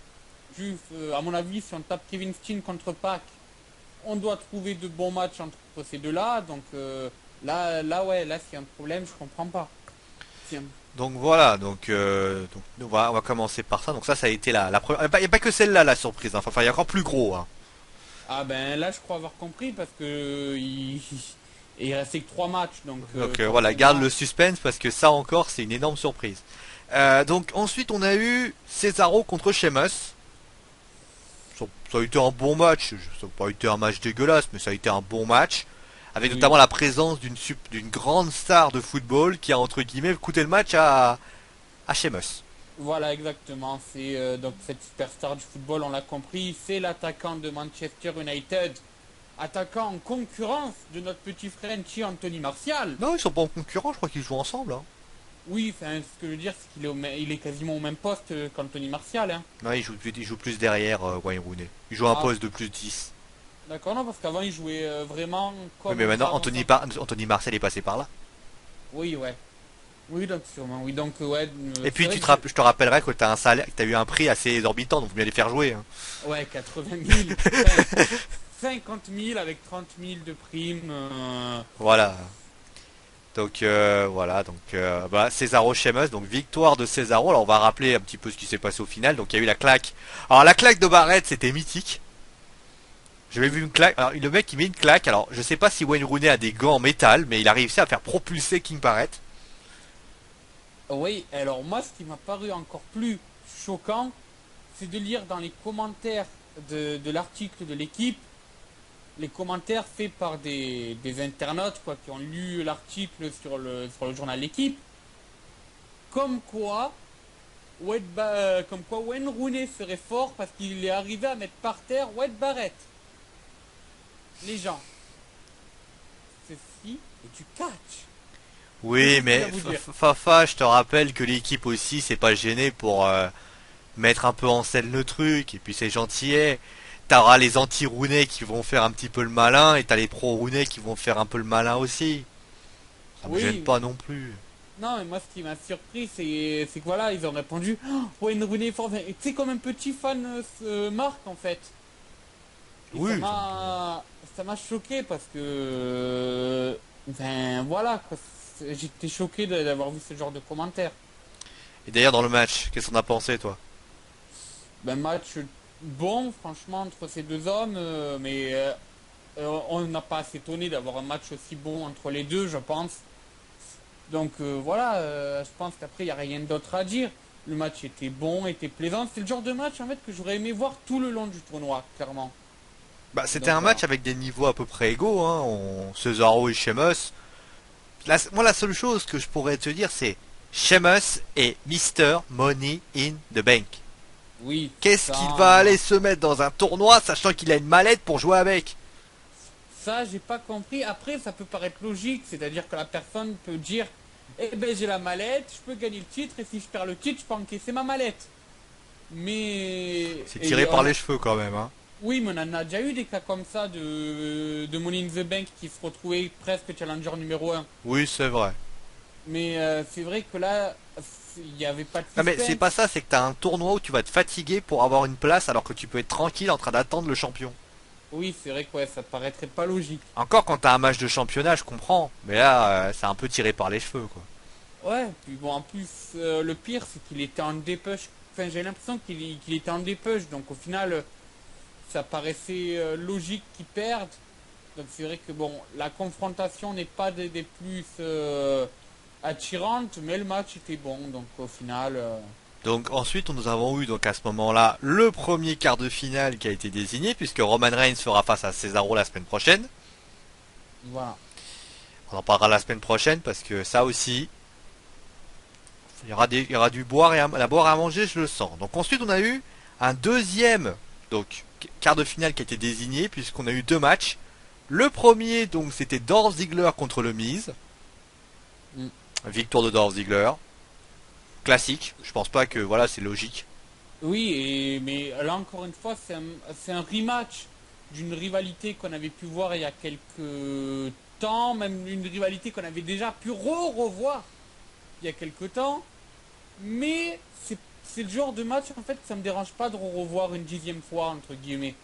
Juste, à mon avis, si on tape Kevin Steen contre Pac, on doit trouver de bons matchs entre ces deux-là. Donc ouais, là, s'il y a un problème, je comprends pas. Tiens. Donc voilà, donc on va commencer par ça. Donc ça a été la première. Il n'y a pas que celle-là la surprise. Hein. Enfin, il y a encore plus gros. Hein. Ah ben là, je crois avoir compris parce que il restait que 3 matchs, donc Donc voilà, garde forcément. le suspense parce que ça encore, c'est une énorme surprise. Donc ensuite, on a eu Cesaro contre Sheamus. Ça a été un bon match. Ça n'a pas été un match dégueulasse, mais ça a été un bon match. Avec Oui. notamment la présence d'une grande star de football qui a entre guillemets coûté le match à Sheamus. Voilà, exactement. C'est donc cette superstar du football, on l'a compris, c'est l'attaquant de Manchester United, attaquant en concurrence de notre petit Frenchie Anthony Martial. Non, ils sont pas en concurrent, je crois qu'ils jouent ensemble. Hein. Oui, enfin, ce que je veux dire, c'est qu'il est, il est quasiment au même poste qu'Anthony Martial. Hein. Non, ils jouent plus derrière Wayne Rooney. Ils jouent un Ah, poste de plus 10. d'accord, non, parce qu'avant, il jouait vraiment Oui, comme mais un maintenant, avant-centre. Anthony Marcel est passé par là. Oui, ouais. Oui, donc sûrement. Oui, donc ouais. Et C'est puis, vrai que je te rappellerai que tu as un salaire, que tu as eu un prix assez exorbitant, donc faut bien les faire jouer. Hein. ouais, 80 000. Enfin, 50 000 avec 30 000 de primes. Voilà. Donc voilà, donc bah, Cesaro Sheamus, donc victoire de Cesaro. Alors on va rappeler un petit peu ce qui s'est passé au final. Donc il y a eu la claque. Alors la claque de Barrett, c'était mythique. J'avais vu une claque. Alors le mec il met une claque. Alors je sais pas si Wayne Rooney a des gants en métal, mais il a réussi à faire propulser King Barrett. Oui, alors moi, ce qui m'a paru encore plus choquant, c'est de lire dans les commentaires de l'article de l'équipe, les commentaires faits par des internautes quoi, qui ont lu l'article sur le journal L'équipe, comme quoi, comme quoi Wayne Rooney serait fort parce qu'il est arrivé à mettre par terre Wade Barrett. Les gens, ceci est du catch. Oui, Qu'est-ce que mais ça vous dire? Fafa, je te rappelle que l'équipe aussi s'est pas gênée pour mettre un peu en scène le truc. Et puis c'est gentillet. T'auras les anti-Rooney qui vont faire un petit peu le malin et t'as les pro-Rooney qui vont faire un peu le malin aussi. Ça me gêne Oui, pas non plus. non, mais moi, ce qui m'a surpris, c'est que voilà, ils ont répondu oh, Wayne Rooney est fort. Enfin, tu sais, comme un petit fan Marc, en fait. Et Oui. ça m'a choqué parce que. Ben voilà, quoi. J'étais choqué d'avoir vu ce genre de commentaires. Et d'ailleurs dans le match, qu'est-ce qu'on a pensé toi? Ben, match bon, franchement, entre ces deux hommes, on n'a pas à s'étonner d'avoir un match aussi bon entre les deux, je pense. Donc voilà, je pense qu'après, il n'y a rien d'autre à dire. Le match était bon, était plaisant. C'est le genre de match en fait que j'aurais aimé voir tout le long du tournoi, clairement. Bah c'était Donc un voilà. match avec des niveaux à peu près égaux, hein. Cesaro et Sheamus. Moi la seule chose que je pourrais te dire c'est Sheamus est Mister Money in the Bank. Oui, Qu'est-ce qu'il va aller se mettre dans un tournoi sachant qu'il a une mallette pour jouer avec? ça, j'ai pas compris. Après, ça peut paraître logique, c'est-à-dire que la personne peut dire, eh ben j'ai la mallette, je peux gagner le titre, et si je perds le titre, je peux encaisser ma mallette. Mais C'est tiré par les cheveux quand même, hein. oui, mais on en a déjà eu des cas comme ça de Money in the Bank qui se retrouvaient presque challenger numéro un. Oui, c'est vrai. Mais c'est vrai que là, il n'y avait pas de Non mais c'est suspense. pas ça, c'est que t'as un tournoi où tu vas te fatiguer pour avoir une place alors que tu peux être tranquille en train d'attendre le champion. Oui, c'est vrai que ouais, ça paraîtrait pas logique. Encore quand t'as un match de championnat, je comprends. Mais là, c'est un peu tiré par les cheveux, quoi. Ouais, puis bon, en plus, le pire, c'est qu'il était en dépush. Enfin, j'ai l'impression qu'il était en dépush, donc au final, ça paraissait logique qu'il perde. Donc c'est vrai que bon, la confrontation n'est pas des plus attirantes, mais le match était bon, donc au final, Donc ensuite, nous avons eu donc à ce moment-là le premier quart de finale qui a été désigné puisque Roman Reigns fera face à Cesaro la semaine prochaine. voilà. On en parlera la semaine prochaine parce que ça aussi, il y aura du boire et à boire et à manger, je le sens. Donc ensuite, on a eu un deuxième donc quart de finale qui a été désigné puisqu'on a eu deux matchs. Le premier donc c'était Dolph Ziggler contre le Miz. Mm. Victoire de Dolph Ziggler. Classique. Je pense pas que voilà c'est logique. Oui, mais là encore une fois, c'est un rematch d'une rivalité qu'on avait pu voir il y a quelques temps, même une rivalité qu'on avait déjà pu revoir il y a quelques temps. Mais c'est le genre de match en fait que ça me dérange pas de revoir une dixième fois entre guillemets.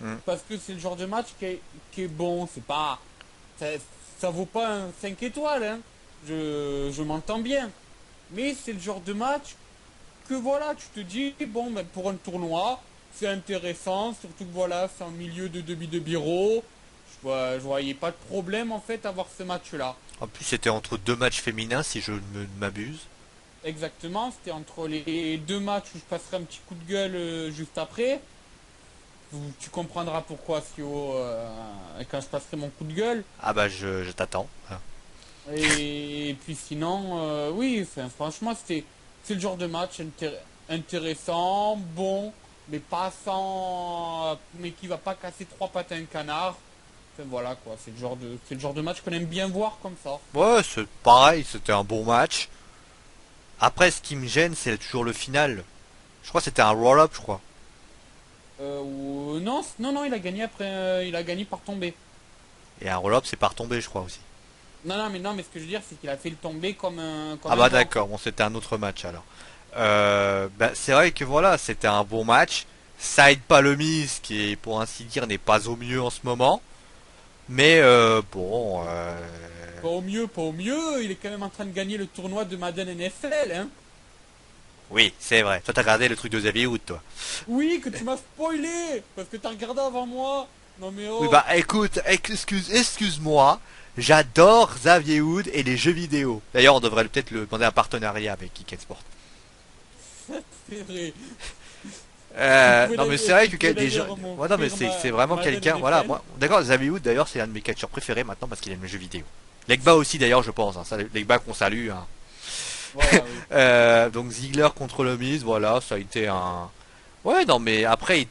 Hmm. Parce que c'est le genre de match qui est bon, c'est pas. Ça, ça vaut pas un 5 étoiles, hein. Je m'entends bien. Mais c'est le genre de match que voilà, tu te dis, bon, ben, pour un tournoi, c'est intéressant, surtout que voilà, c'est en milieu de demi-de-bureau. Je voyais pas de problème en fait à voir ce match-là. En plus c'était entre deux matchs féminins si je ne m'abuse. Exactement, c'était entre les deux matchs où je passerai un petit coup de gueule juste après. Tu comprendras pourquoi, Sio, quand je passerai mon coup de gueule. Ah bah je t'attends. Et puis sinon, oui, enfin, franchement, c'est le genre de match intéressant, bon, mais pas sans, mais qui va pas casser trois pattes à un canard. Enfin, voilà quoi, c'est le genre de match qu'on aime bien voir comme ça. Ouais, c'est pareil, c'était un bon match. Après, ce qui me gêne, c'est toujours le final. Je crois que c'était un roll-up, je crois. Non, non, non, il a gagné après, il a gagné par tombée. Et un roll-up, c'est par tomber, je crois aussi. Non, mais ce que je veux dire, c'est qu'il a fait le tombé comme Ah un bah banc. d'accord, bon c'était un autre match alors. Bah, c'est vrai que voilà, c'était un bon match. ça aide pas le Miz, qui est, pour ainsi dire, n'est pas au mieux en ce moment. Mais bon, Pas au mieux, il est quand même en train de gagner le tournoi de Madden NFL, hein. oui, c'est vrai. Toi, t'as regardé le truc de Xavier Wood, toi. Oui, que tu m'as spoilé, parce que t'as regardé avant moi. Non mais Oui, oh, bah écoute, excuse-moi, j'adore Xavier Wood et les jeux vidéo. D'ailleurs, on devrait peut-être le demander un partenariat avec Kick Sport. c'est vrai. Tu pouvais Non mais c'est d'ailleurs vrai tu que pouvais déjà, d'ailleurs ouais, non mais m'offrir c'est vraiment Madden quelqu'un, voilà, NFL. moi, d'accord, Xavier Wood d'ailleurs c'est un de mes catcheurs préférés maintenant parce qu'il aime les jeux vidéo. Legba aussi d'ailleurs je pense, hein, ça, Legba qu'on salue, hein. Voilà, oui. Donc Ziggler contre le Miz, voilà, ça a été un, ouais non mais après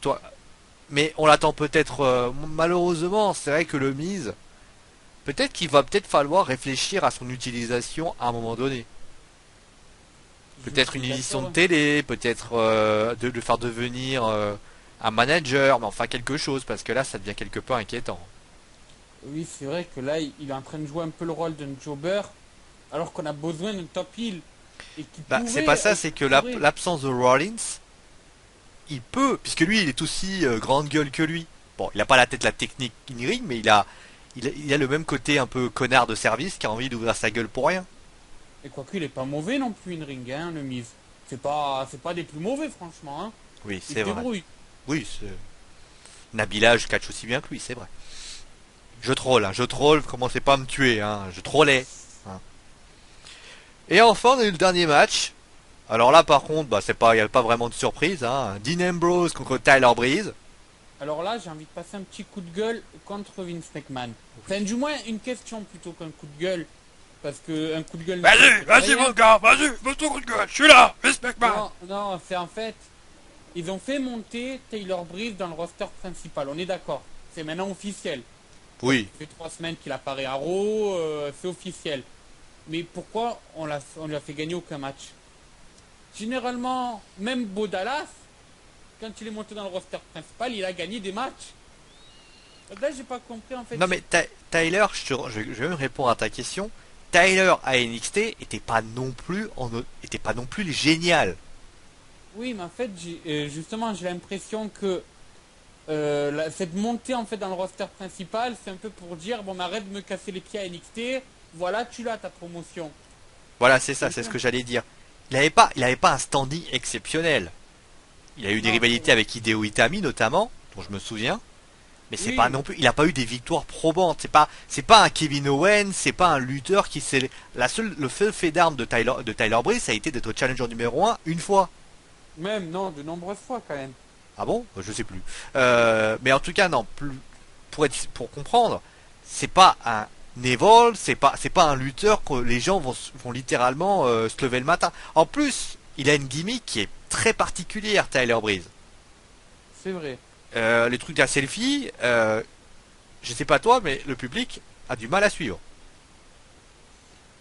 mais on l'attend peut-être, malheureusement, c'est vrai que le Miz, peut-être qu'il va peut-être falloir réfléchir à son utilisation à un moment donné. Je Peut-être une suis édition de d'accord. télé, peut-être de le faire devenir un manager, mais enfin quelque chose, parce que là ça devient quelque peu inquiétant. Oui, c'est vrai que là, il est en train de jouer un peu le rôle d'un jobber, alors qu'on a besoin d'un top heel. Et qui Bah c'est pas pourrait, ça, c'est que pourrait. l'absence de Rollins, il peut, puisque lui il est aussi grande gueule que lui. Bon, il a pas la tête, la technique in-ring, mais il a le même côté un peu connard de service qui a envie d'ouvrir sa gueule pour rien. Et quoique, il est pas mauvais non plus, in ring, hein, le Miz. C'est pas des plus mauvais, franchement, hein. Oui, Il c'est se vrai. débrouille. Oui, Nabila, je catch aussi bien que lui, c'est vrai. Je troll, hein, je troll, commencez pas à me tuer, hein, je trollais. Hein. Et enfin, on a eu le dernier match. Alors là, par contre, bah, il n'y a pas vraiment de surprise, hein. Dean Ambrose contre Tyler Breeze. Alors là, j'ai envie de passer un petit coup de gueule contre Vince McMahon. Enfin, du moins, une question plutôt qu'un coup de gueule. Parce que un coup de gueule... Vas-y, rien. mon gars, vas-y, mets ton coup de gueule, je suis là, respecte man. Non, non, c'est en fait... Ils ont fait monter Taylor Breeze dans le roster principal, on est d'accord. C'est maintenant officiel. Oui, Ça fait 3 semaines qu'il apparaît à Raw, c'est officiel. Mais pourquoi on lui a fait gagner aucun match? Généralement, même Bo Dallas, quand il est monté dans le roster principal, il a gagné des matchs. Là, j'ai pas compris en fait. non mais Tyler, je vais me répondre à ta question. Tyler à NXT était pas non plus génial. Oui, mais en fait, justement, j'ai l'impression que cette montée en fait dans le roster principal, c'est un peu pour dire bon, mais arrête de me casser les pieds à NXT. Voilà, tu l'as ta promotion. Voilà, c'est ça, C'est c'est ce ça. que j'allais dire. Il avait pas un standing exceptionnel. Il a eu des Non, c'est rivalités vrai. avec Hideo Itami notamment, dont je me souviens. Mais c'est pas Oui, non plus, il a pas eu des victoires probantes. C'est pas un Kevin Owens, c'est pas un lutteur qui s'est, le seul fait d'arme de Tyler Breeze, ça a été d'être challenger numéro un une fois. même non, de nombreuses fois quand même. Ah bon? Je sais plus. Mais en tout cas, non, pour comprendre, c'est pas un Neville, c'est pas un lutteur que les gens vont littéralement se lever le matin. En plus, il a une gimmick qui est très particulière, Tyler Breeze. C'est vrai. Les trucs à selfie, je sais pas toi, mais le public a du mal à suivre.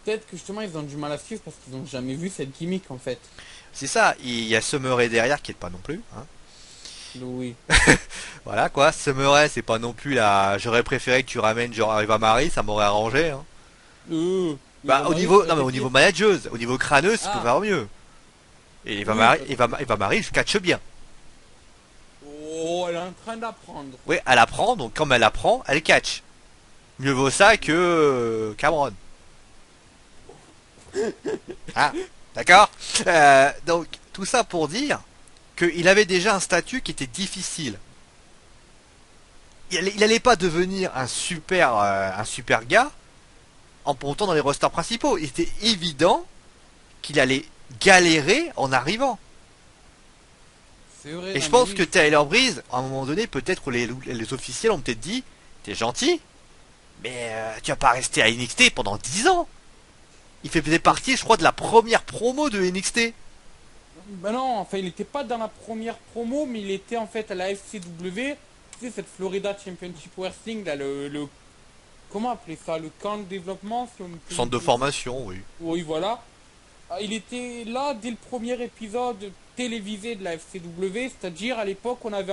Peut-être que justement ils ont du mal à suivre parce qu'ils n'ont jamais vu cette gimmick en fait. C'est ça, il y a Summeray derrière qui est pas non plus. Hein. Oui. Voilà quoi, Summeray c'est pas non plus la. J'aurais préféré que tu ramènes genre Eva Marie, ça m'aurait arrangé. Hein. Eva Bah au Marie, niveau, ça non mais aurait au été niveau pire. manageuse, au niveau crâneuse, tu peux Ah, faire mieux. Et Eva oui. Marie, Eva Marie, je catch bien. Oh, elle est en train d'apprendre. Oui, elle apprend, donc comme elle apprend, elle catch. Mieux vaut ça que Cameron. Ah, d'accord. Donc tout ça pour dire qu'il avait déjà un statut qui était difficile. Il allait pas devenir un super gars en montant dans les rosters principaux. Il était évident qu'il allait galérer en arrivant. C'est vrai, Et non je mais pense que oui. Tyler Breeze, à un moment donné, peut-être les officiels ont peut-être dit, t'es gentil, mais tu vas pas rester à NXT pendant 10 ans. Il faisait partie, je crois, de la première promo de NXT. Ben non, enfin il n'était pas dans la première promo, mais il était en fait à la FCW. Tu sais, cette Florida Championship Wrestling, là, comment appeler ça? Le camp de développement si on peut Centre de utiliser- formation, oui. Oui, voilà. Ah, il était là dès le premier épisode télévisé de la FCW, c'est-à-dire à l'époque on n'avait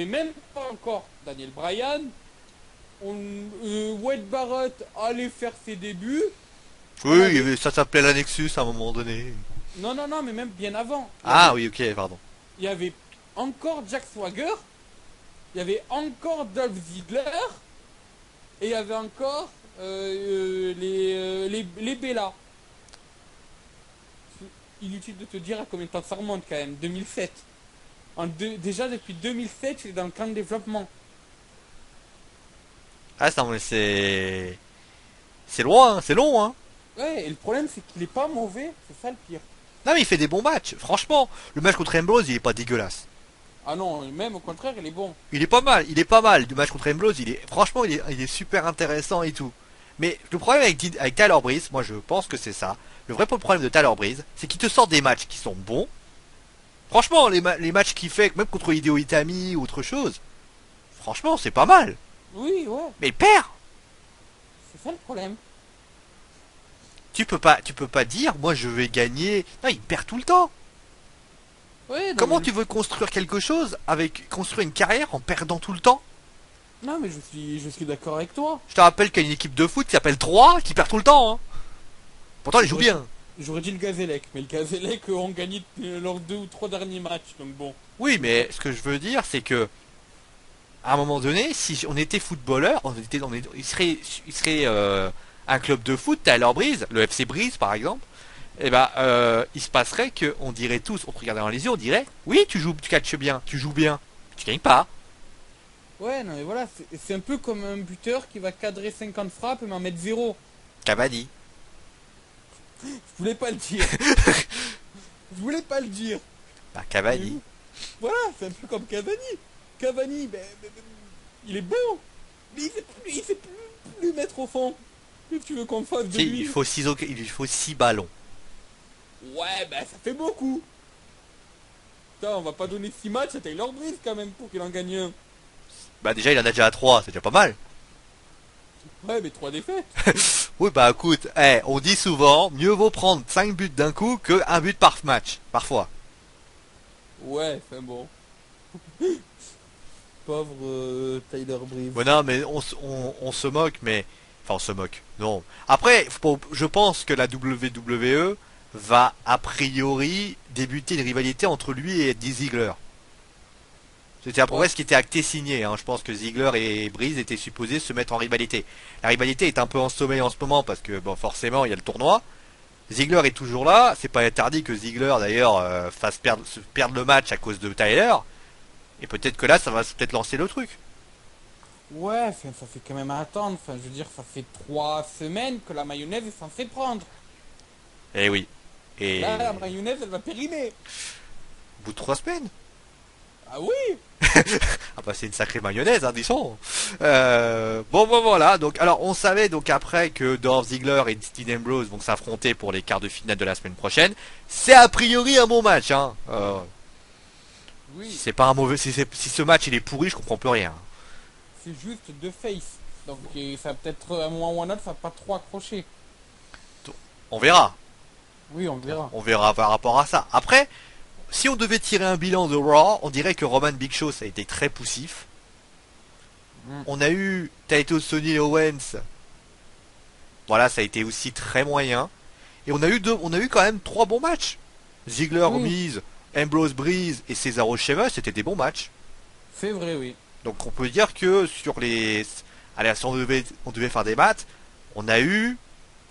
même pas encore Daniel Bryan, Wade Barrett allait faire ses débuts, on Oui, avait, ça s'appelait la Nexus à un moment donné. non, non, non, mais même bien avant, Ah oui, ok, pardon. il y avait encore Jack Swagger, il y avait encore Dolph Ziggler, et il y avait encore les Bella. Inutile de te dire à combien de temps ça remonte quand même, 2007. Déjà depuis 2007, il est dans le camp de développement. Ah, non, mais c'est... C'est loin, c'est long, hein. Ouais, et le problème c'est qu'il est pas mauvais, c'est ça le pire. Non, mais il fait des bons matchs. Franchement, le match contre Ambrose, il est pas dégueulasse. Ah non, même au contraire, il est bon. Il est pas mal, il est pas mal. Le match contre Ambrose, franchement, il est super intéressant et tout. Mais le problème avec Tyler Breeze, moi je pense que c'est ça. Le vrai problème de Tyler Breeze, c'est qu'il te sort des matchs qui sont bons. Franchement, les matchs qu'il fait, même contre Hideo Itami ou autre chose, franchement, c'est pas mal. Oui, ouais, Mais il perd. c'est ça le problème. Tu peux pas dire, moi je vais gagner. Non, il perd tout le temps. Ouais, non, Comment mais tu veux construire quelque chose avec construire une carrière en perdant tout le temps? non, mais je suis d'accord avec toi. Je te rappelle qu'il y a une équipe de foot qui s'appelle 3 qui perd tout le temps. Hein. Pourtant, ils jouent bien. J'aurais dit le Gazélec, mais le Gazélec ont gagné leurs 2 ou 3 derniers matchs, donc bon. Oui, mais ce que je veux dire, c'est que à un moment donné, si on était footballeur, il serait un club de foot, Tyler Breeze, le FC Breeze par exemple. Et ben, il se passerait que on dirait tous, on te regardait dans les yeux, on dirait, oui, tu catches bien, tu joues bien, tu gagnes pas. Ouais, non, mais voilà, c'est un peu comme un buteur qui va cadrer 50 frappes et m'en mettre 0. Cavani. Je voulais pas le dire. Je voulais pas le dire. Bah, Cavani. Voilà, c'est un peu comme Cavani. Cavani, il est bon, mais il sait plus mettre au fond. Qu'est-ce que tu veux qu'on fasse de Si, lui? il lui faut 6 ballons. Ouais, ça fait beaucoup. Putain, on va pas donner 6 matchs à Taylor Breeze quand même pour qu'il en gagne un. Bah déjà, il en a déjà 3, c'est déjà pas mal. Ouais, mais 3 défaites. Oui, bah écoute, on dit souvent, mieux vaut prendre 5 buts d'un coup que un but par match, parfois. Ouais, c'est bon. Pauvre Tyler Breeze. Ouais, non, mais on se moque, mais... Enfin, on se moque, non. Après, je pense que la WWE va, a priori, débuter une rivalité entre lui et Eddie Ziegler. C'était à peu près Ouais. ce qui était acté signé. Hein. Je pense que Ziegler et Breeze étaient supposés se mettre en rivalité. La rivalité est un peu en sommeil en ce moment parce que, bon, forcément, il y a le tournoi. Ziegler est toujours là. C'est pas interdit que Ziegler, d'ailleurs, fasse perdre le match à cause de Tyler. Et peut-être que là, ça va peut-être lancer le truc. Ouais, ça fait quand même attendre. Enfin, je veux dire, ça fait 3 semaines que la mayonnaise est censée prendre. Eh oui. Et Là, la mayonnaise, elle va périmer. au bout de 3 semaines. Ah oui. Ah bah c'est une sacrée mayonnaise, hein, disons. Bon voilà. Donc alors on savait donc après que Dolph Ziggler et Dean Ambrose vont s'affronter pour les quarts de finale de la semaine prochaine. C'est a priori un bon match. Hein. Si Oui, c'est pas un mauvais, si ce match il est pourri, je comprends plus rien. c'est juste 2 face. Donc ça va peut-être, à un moment ou à un autre, ça va pas trop accrocher. On verra. Oui, on verra. On verra par rapport à ça. Après, si on devait tirer un bilan de Raw, on dirait que Roman Big Show ça a été très poussif. Mm. On a eu Taito Sonny Owens. Voilà, ça a été aussi très moyen. Et on a eu quand même 3 bons matchs. Ziggler, Oui. Miz, Ambrose Breeze et Cesaro Sheamus, c'était des bons matchs. C'est vrai, oui. Donc on peut dire que sur les... Allez, si on devait faire des maths, on a eu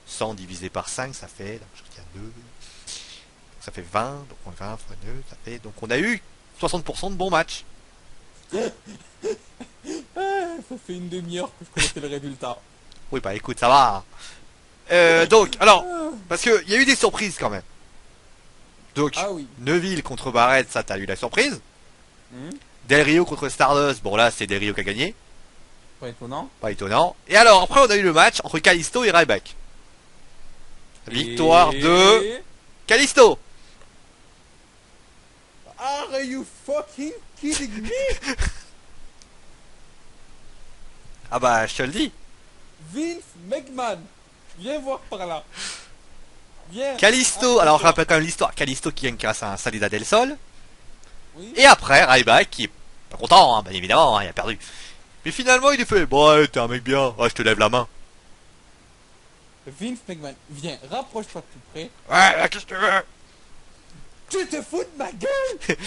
100 divisé par 5, ça fait... Je crois qu'il y a 2... Ça fait 20, donc on 20 fois 2, ça fait... Donc on a eu 60% de bons matchs. Ah, ça fait une demi-heure que je connaissais le résultat. Oui, bah écoute, ça va. Donc, alors, parce que il y a eu des surprises quand même. Donc, Ah oui. Neville contre Barrett, ça t'as eu la surprise. Hmm. Del Rio contre Stardust, bon là c'est Del Rio qui a gagné, Pas étonnant. pas étonnant. Et alors après on a eu le match entre Kalisto et Ryback. Victoire de Kalisto. Are you fucking kidding me? Ah bah je te le dis. Vince McMahon. Viens voir par là. Viens. Kalisto, Ah, alors je rappelle quand même l'histoire. Kalisto qui gagne grâce à un Salida del Sol. Oui. Et après Ryback qui est pas content, hein, bien évidemment, hein, il a perdu. Mais finalement il est fait, bon ouais, t'es un mec bien, ouais, je te lève la main. Vince McMahon. Viens, rapproche-toi de tout près. Ouais, qu'est-ce que tu veux? Tu te fous de ma gueule?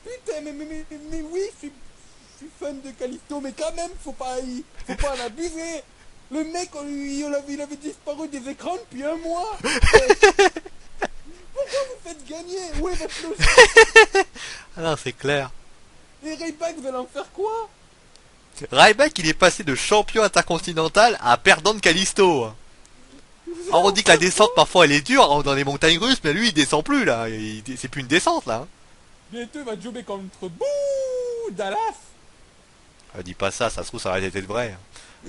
Putain, mais oui, je suis fan de Kalisto, mais quand même, faut pas en abuser. Le mec, il avait disparu des écrans depuis un mois. Pourquoi vous faites gagner? Où est votre logique? Ah non, c'est clair. Et Ryback veulent en faire quoi? Ryback, il est passé de champion intercontinental à perdant de Kalisto. Alors on dit que la descente parfois elle est dure hein, dans les montagnes russes, mais lui il descend plus là, c'est plus une descente là. Bientôt, il va jobber contre Dallas. Dis pas ça, ça se trouve ça aurait été vrai.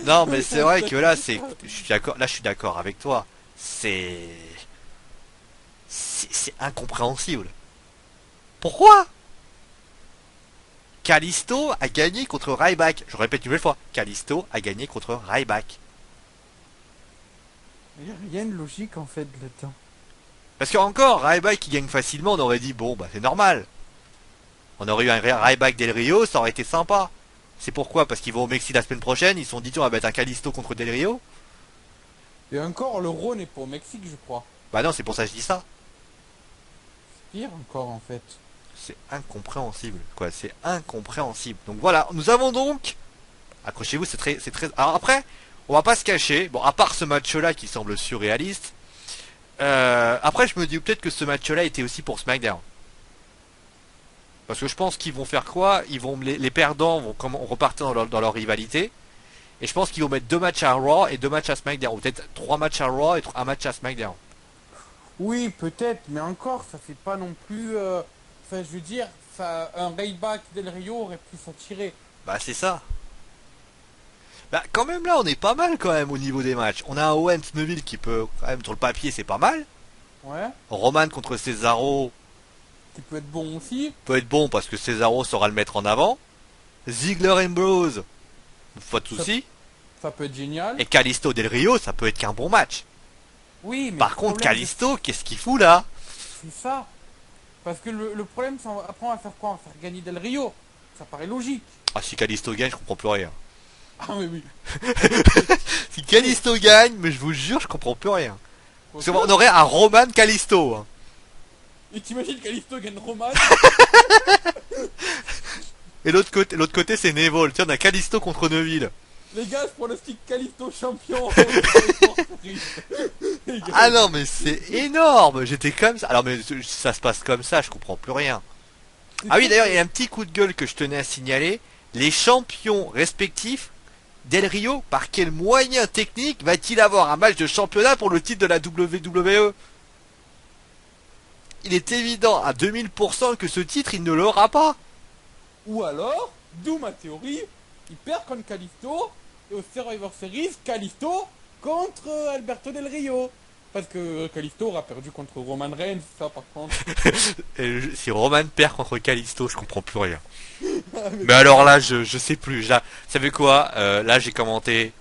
Non mais c'est vrai que là je suis d'accord avec toi. C'est incompréhensible. Pourquoi Kalisto a gagné contre Ryback. Je répète une nouvelle fois, Kalisto a gagné contre Ryback. Il n'y a rien de logique en fait là-dedans. Parce que encore, Ryback qui gagne facilement, on aurait dit bon bah c'est normal. On aurait eu un Ryback Del Rio, ça aurait été sympa. C'est pourquoi? Parce qu'ils vont au Mexique la semaine prochaine, ils se sont dit on va mettre un Kalisto contre Del Rio. Et encore, le Raw n'est pas au Mexique, je crois. Bah non, c'est pour ça que je dis ça. Pire encore en fait. C'est incompréhensible, quoi, c'est incompréhensible. Donc voilà, nous avons donc... Accrochez-vous, c'est très... Alors après, on va pas se cacher, bon, à part ce match-là qui semble surréaliste, après je me dis peut-être que ce match-là était aussi pour SmackDown. Parce que je pense qu'ils vont faire quoi? Ils vont les perdants vont repartir dans leur rivalité. Et je pense qu'ils vont mettre 2 matchs à Raw et 2 matchs à SmackDown. Ou peut-être 3 matchs à Raw et un match à SmackDown. Oui, peut-être, mais encore, ça fait pas non plus... Enfin, je veux dire, un Ryback Del Rio aurait pu s'attirer. Bah c'est ça. Bah quand même là on est pas mal quand même au niveau des matchs. On a un Owens Neville qui peut quand même sur le papier c'est pas mal. Ouais. Roman contre Cesaro Qui peut être bon aussi. peut être bon parce que Cesaro saura le mettre en avant. Ziggler Ambrose, pas de soucis. Ça peut être génial. Et Kalisto Del Rio ça peut être qu'un bon match. Oui, mais Par contre Kalisto qu'est-ce qu'il fout là? c'est ça. Parce que le problème, c'est après on va faire quoi? On va faire gagner Del Rio. Ça paraît logique. Ah si Kalisto gagne je comprends plus rien. Ah mais oui. Si Kalisto gagne, mais je vous jure je comprends plus rien. Parce qu'on aurait un Roman Kalisto. Hein. Et t'imagines Kalisto gagne Roman? Et l'autre côté c'est Neville. Tiens on a Kalisto contre Neville. Les gars, je pronostique Kalisto champion. Ah non mais c'est énorme. J'étais comme ça. Alors mais ça se passe comme ça, je comprends plus rien. Ah oui d'ailleurs il y a un petit coup de gueule que je tenais à signaler. Les champions respectifs Del Rio, par quel moyen technique va-t-il avoir un match de championnat pour le titre de la WWE? Il est évident à 2000% que ce titre il ne l'aura pas. Ou alors, d'où ma théorie, il perd contre Kalisto, et au Survivor Series, Kalisto contre Alberto Del Rio. Parce que Kalisto aura perdu contre Roman Reigns, ça par contre. Et si Roman perd contre Kalisto, je comprends plus rien. Mais alors là, je sais plus. Là, vous savez quoi? Là, j'ai commenté.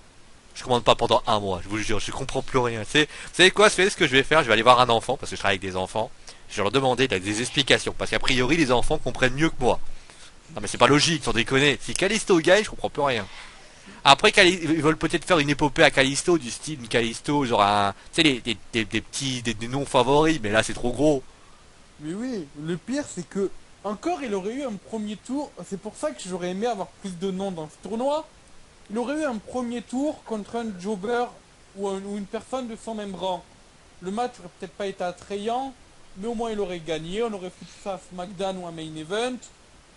Je commande pas pendant un mois. Je vous jure, je comprends plus rien. Vous savez quoi? C'est ce que je vais faire. Je vais aller voir un enfant parce que je travaille avec des enfants. Je vais leur demander des explications parce qu'a priori, les enfants comprennent mieux que moi. Non mais c'est pas logique, sans déconner. Si Kalisto gagne, je comprends plus rien. Après, ils veulent peut-être faire une épopée à Kalisto du style une Kalisto, genre un, tu sais des petits, des noms favoris. Mais là, c'est trop gros. Mais oui, le pire c'est que, encore il aurait eu un premier tour, c'est pour ça que j'aurais aimé avoir plus de noms dans ce tournoi. Il aurait eu un premier tour contre un jobber ou une personne de son même rang. Le match aurait peut-être pas été attrayant, mais au moins il aurait gagné, on aurait fait ça à SmackDown ou à Main Event,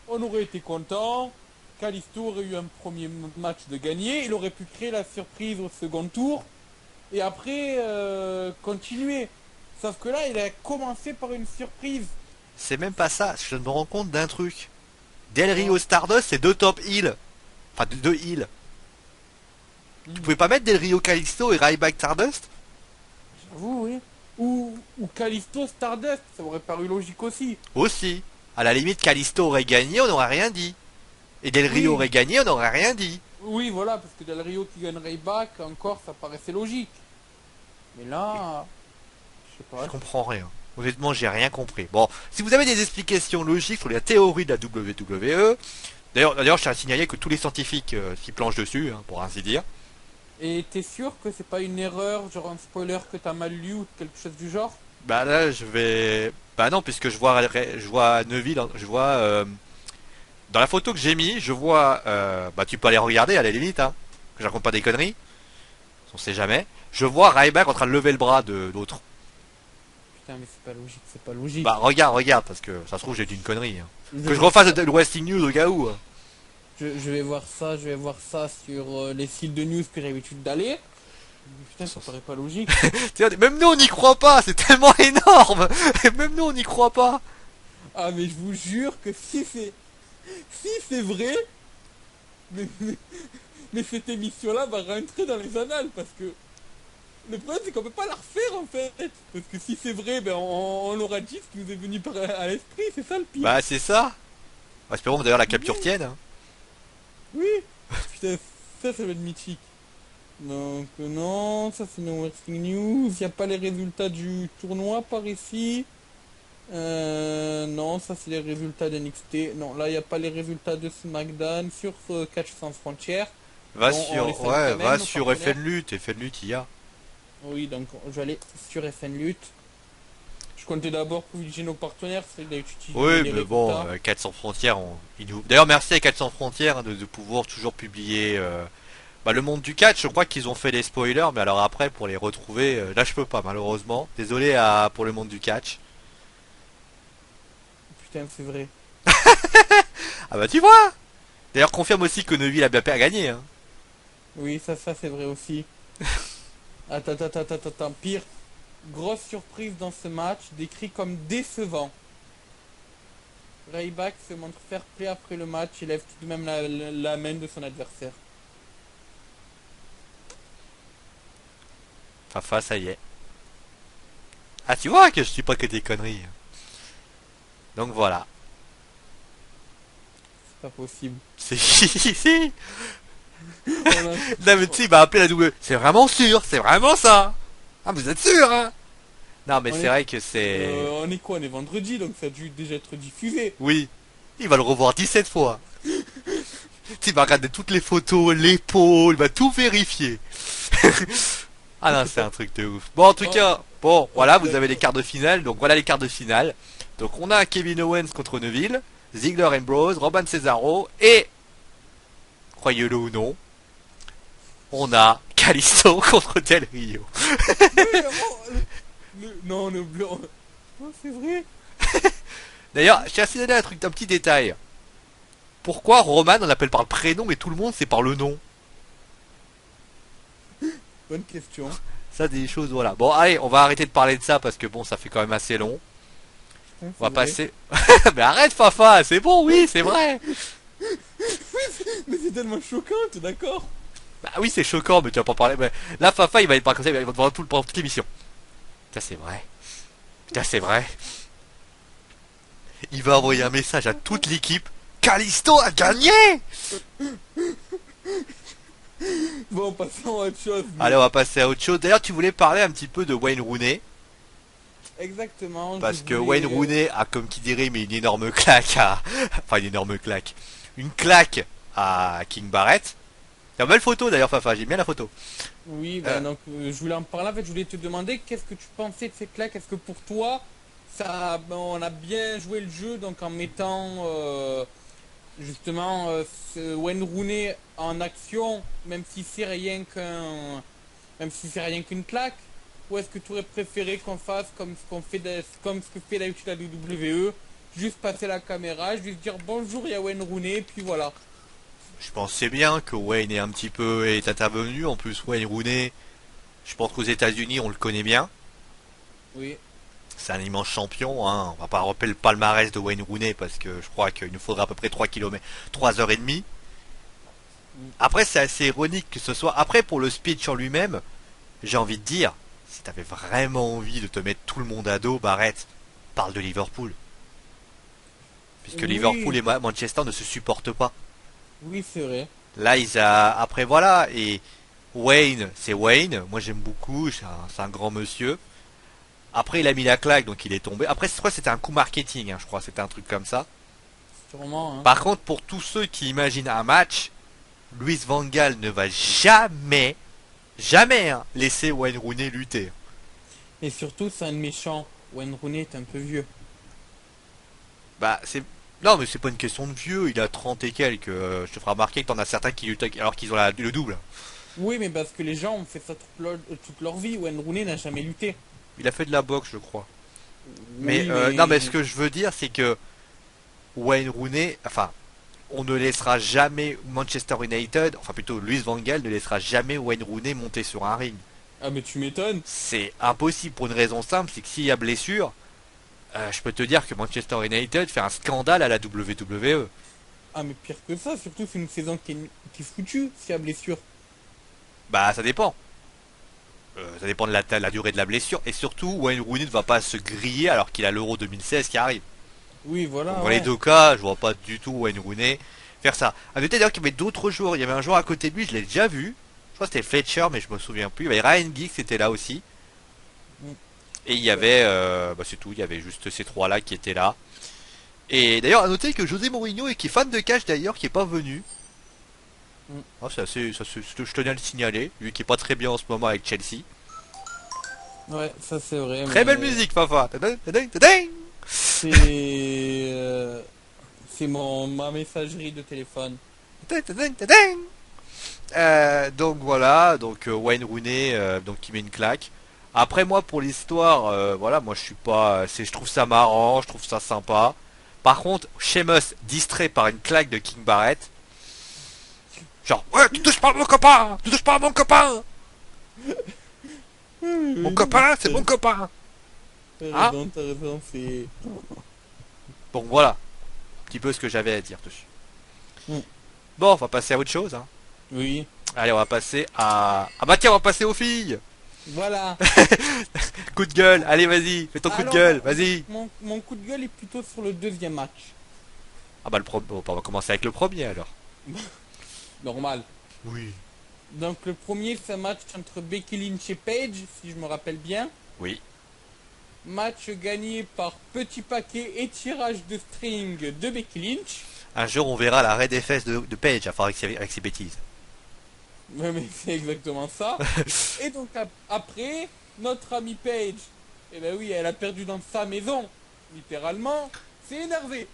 on aurait été content, Kalisto aurait eu un premier match de gagner, il aurait pu créer la surprise au second tour, et après continuer. Sauf que là, il a commencé par une surprise. C'est même pas ça. Je me rends compte d'un truc. Del Rio Stardust, c'est 2 top heal. Enfin, 2 heal. Tu pouvais pas mettre Del Rio Kalisto et Ryback Stardust? J'avoue, oui. Ou Kalisto Stardust, ça aurait paru logique aussi. Aussi. À la limite, Kalisto aurait gagné, on n'aurait rien dit. Et Del Rio aurait gagné, on n'aurait rien dit. Oui, voilà, parce que Del Rio qui gagne Ryback, encore, ça paraissait logique. Mais là, je sais pas. Je comprends rien. Honnêtement, j'ai rien compris. Bon, si vous avez des explications logiques sur la théorie de la WWE, d'ailleurs, je tiens à signaler que tous les scientifiques s'y planchent dessus, hein, pour ainsi dire. Et t'es sûr que c'est pas une erreur, genre un spoiler que t'as mal lu ou quelque chose du genre? Bah là, je vais... Bah non, puisque je vois Neville, je vois Dans la photo que j'ai mis, je vois, bah tu peux aller regarder à la limite, hein, que je raconte pas des conneries, on sait jamais. Je vois Ryback en train de lever le bras de l'autre. Putain, mais c'est pas logique, c'est pas logique. Bah regarde, parce que ça se trouve j'ai dit une connerie. Hein. Je Que je vais, refasse le Wrestling News au cas où. Hein. je vais voir ça, sur les sites de news que j'ai l'habitude d'aller. Putain, ça paraît pas logique. Même nous on n'y croit pas, c'est tellement énorme. Même nous on n'y croit pas. Ah, mais je vous jure que si c'est vrai, mais, mais, mais cette émission-là va rentrer dans les annales parce que le problème c'est qu'on peut pas la refaire en fait. Parce que si c'est vrai, ben on aura dit ce qui nous est venu à l'esprit, c'est ça le pire. Bah c'est ça. Bah, espérons que d'ailleurs la capture tienne. Hein. Oui. Putain, ça va être mythique. Donc non, ça c'est No Wrestling News. Il n'y a pas les résultats du tournoi par ici. Non, ça c'est les résultats d'NXT. Non, là il n'y a pas les résultats de SmackDown sur Catch Sans Frontières. Va Bon, on les sur, salue ouais, quand même, va nos sur partenaires. FN Lutte il y a. Oui, donc je vais aller sur FN Lutte. Je comptais d'abord privilégier nos partenaires, c'est d'utiliser Oui, les mais bon, résultats. 400 frontières, D'ailleurs, merci à 400 frontières hein, de pouvoir toujours publier bah, le monde du catch. Je crois qu'ils ont fait les spoilers, mais alors après, pour les retrouver, là je peux pas, malheureusement. Désolé pour le monde du catch. Putain, c'est vrai. Ah bah tu vois. D'ailleurs, confirme aussi que Neville a bien gagné. Hein. Oui, ça c'est vrai aussi. Attends, pire. Grosse surprise dans ce match, décrit comme décevant. Ryback se montre fair play après le match et lève tout de même la main de son adversaire. Fafa, ça y est. Ah tu vois que je suis pas que des conneries. Donc voilà. C'est pas possible. C'est si. On a- Non mais tu sais, il m'a appelé la double. C'est vraiment sûr, c'est vraiment ça. Ah vous êtes sûr hein. Non mais On c'est est- vrai que c'est... on est quoi? On est vendredi, donc ça a dû déjà être diffusé. Oui. Il va le revoir 17 fois. Tu sais, il va regarder toutes les photos, l'épaule, il va tout vérifier. Ah non, c'est un truc de ouf. Bon, en tout cas, bon, voilà, vous avez les quarts de finale. Donc voilà les quarts de finale. Donc on a Kevin Owens contre Neville, Ziggler Ambrose, Roman Cesaro et, croyez-le ou non, on a Kalisto contre Del Rio. Oui, non, le blanc. Oh, c'est vrai. D'ailleurs, je tiens à signaler un petit détail. Pourquoi Roman on l'appelle par le prénom et tout le monde c'est par le nom? Bonne question. Ça, des choses, voilà. Bon, allez, on va arrêter de parler de ça parce que bon, ça fait quand même assez long. Putain, On va c'est vrai. passer. Mais arrête, Fafa, c'est bon, oui, c'est vrai. Mais c'est tellement choquant, t'es d'accord? Bah oui, c'est choquant, mais tu vas pas parler. Mais là, Fafa, il va être pas comme ça, il va être pendant toute l'émission. Putain, c'est vrai. Putain, c'est vrai. Il va envoyer un message à toute l'équipe. Kalisto a gagné. Bon, passons à autre chose. Allez, on va passer à autre chose. D'ailleurs, tu voulais parler un petit peu de Wayne Rooney. Exactement. Parce je que voulais, Wayne Rooney a, comme qui dirait, mais une énorme claque à... Enfin, une énorme claque. Une claque à King Barrett. C'est une belle photo d'ailleurs, Fafa, j'ai bien la photo. Oui, ben donc je voulais en parler. En fait, je voulais te demander qu'est-ce que tu pensais de ces claques. Est-ce que pour toi, ça, ben, on a bien joué le jeu, donc en mettant justement ce Wayne Rooney en action, même si c'est rien même si c'est rien qu'une claque. Ou est-ce que tu aurais préféré qu'on fasse comme ce qu'on fait, comme ce que fait d'habitude la WWE, juste passer la caméra, juste dire bonjour, il y a Wayne Rooney, puis voilà. Je pensais bien que Wayne est intervenu. En plus, Wayne Rooney, je pense qu'aux États-Unis, on le connaît bien. Oui. C'est un immense champion. Hein. On va pas rappeler le palmarès de Wayne Rooney parce que je crois qu'il nous faudra à peu près 3 km, 3 heures et demie. Après, c'est assez ironique que ce soit. Après, pour le speech en lui-même, j'ai envie de dire, si t'avais vraiment envie de te mettre tout le monde à dos, Barrett, parle de Liverpool. Puisque Oui. Liverpool et Manchester ne se supportent pas. Oui, c'est vrai. Là, après voilà, et Wayne, c'est Wayne. Moi, j'aime beaucoup. C'est un grand monsieur. Après, il a mis la claque, donc il est tombé. Après, je crois que c'était un coup marketing. Hein, je crois, c'était un truc comme ça. Sûrement, hein. Par contre, pour tous ceux qui imaginent un match, Luis Van Gaal ne va jamais, jamais hein, laisser Wayne Rooney lutter. Et surtout, c'est un méchant. Wayne Rooney est un peu vieux. Bah, c'est Non, mais c'est pas une question de vieux, il a 30 et quelques. Je te ferai remarquer que t'en as certains qui luttent alors qu'ils ont le double. Oui, mais parce que les gens ont fait ça toute leur vie. Wayne Rooney n'a jamais lutté. Il a fait de la boxe, je crois. Mais Oui, non, mais mais... ce que je veux dire, c'est que Wayne Rooney, enfin, on ne laissera jamais Manchester United, enfin plutôt Luis Van Gaal ne laissera jamais Wayne Rooney monter sur un ring. Ah, mais tu m'étonnes. C'est impossible pour une raison simple, c'est que s'il y a blessure, je peux te dire que Manchester United fait un scandale à la WWE. Ah, mais pire que ça, surtout c'est une saison qui est foutue s'il y a blessure. Bah ça dépend. Ça dépend de la durée de la blessure. Et surtout, Wayne Rooney ne va pas se griller alors qu'il a l'Euro 2016 qui arrive. Oui, voilà, Donc dans les ouais. deux cas, je vois pas du tout Wayne Rooney faire ça. À noter d'ailleurs qu'il y avait d'autres joueurs. Il y avait un joueur à côté de lui, je l'ai déjà vu. Je crois que c'était Fletcher, mais je me souviens plus. Il y avait Ryan Giggs qui était là aussi. Mm. Et il y avait, bah c'est tout, il y avait juste ces trois-là qui étaient là. Et d'ailleurs, à noter que José Mourinho, et qui est fan de catch d'ailleurs, qui est pas venu. Mm. Ah, je tenais à le signaler, lui qui est pas très bien en ce moment avec Chelsea. Ouais, ça c'est vrai. Très mais belle musique, Fafa. Tadam, tadam, tadam. C'est... c'est ma messagerie de téléphone. Tadam, tadam, tadam. Donc voilà, donc Wayne Rooney, donc qui met une claque. Après moi pour l'histoire, voilà, moi je suis pas, je trouve ça marrant, je trouve ça sympa. Par contre, Sheamus distrait par une claque de King Barrett, genre ouais tu touches pas à mon copain, tu touches pas à mon copain, mon copain c'est mon copain. Hein? T'as raison, c'est... Donc voilà, un petit peu ce que j'avais à dire dessus. Mm. Bon, on va passer à autre chose. Hein. Oui. Allez, on va passer à... Ah bah tiens, on va passer aux filles. Voilà. Coup de gueule, allez vas-y, fais ton coup de Alors, gueule, vas-y. mon coup de gueule est plutôt sur le deuxième match. Ah bah bon, on va commencer avec le premier alors. Normal. Oui. Donc le premier, c'est un match entre Becky Lynch et Paige, si je me rappelle bien. Oui. Match gagné par petit paquet et tirage de string de Becky Lynch. Un jour on verra la raie des fesses de Paige à faire avec ses bêtises. Ouais, mais c'est exactement ça. Et donc après, notre amie Paige, eh ben oui, elle a perdu dans sa maison, littéralement, c'est énervé.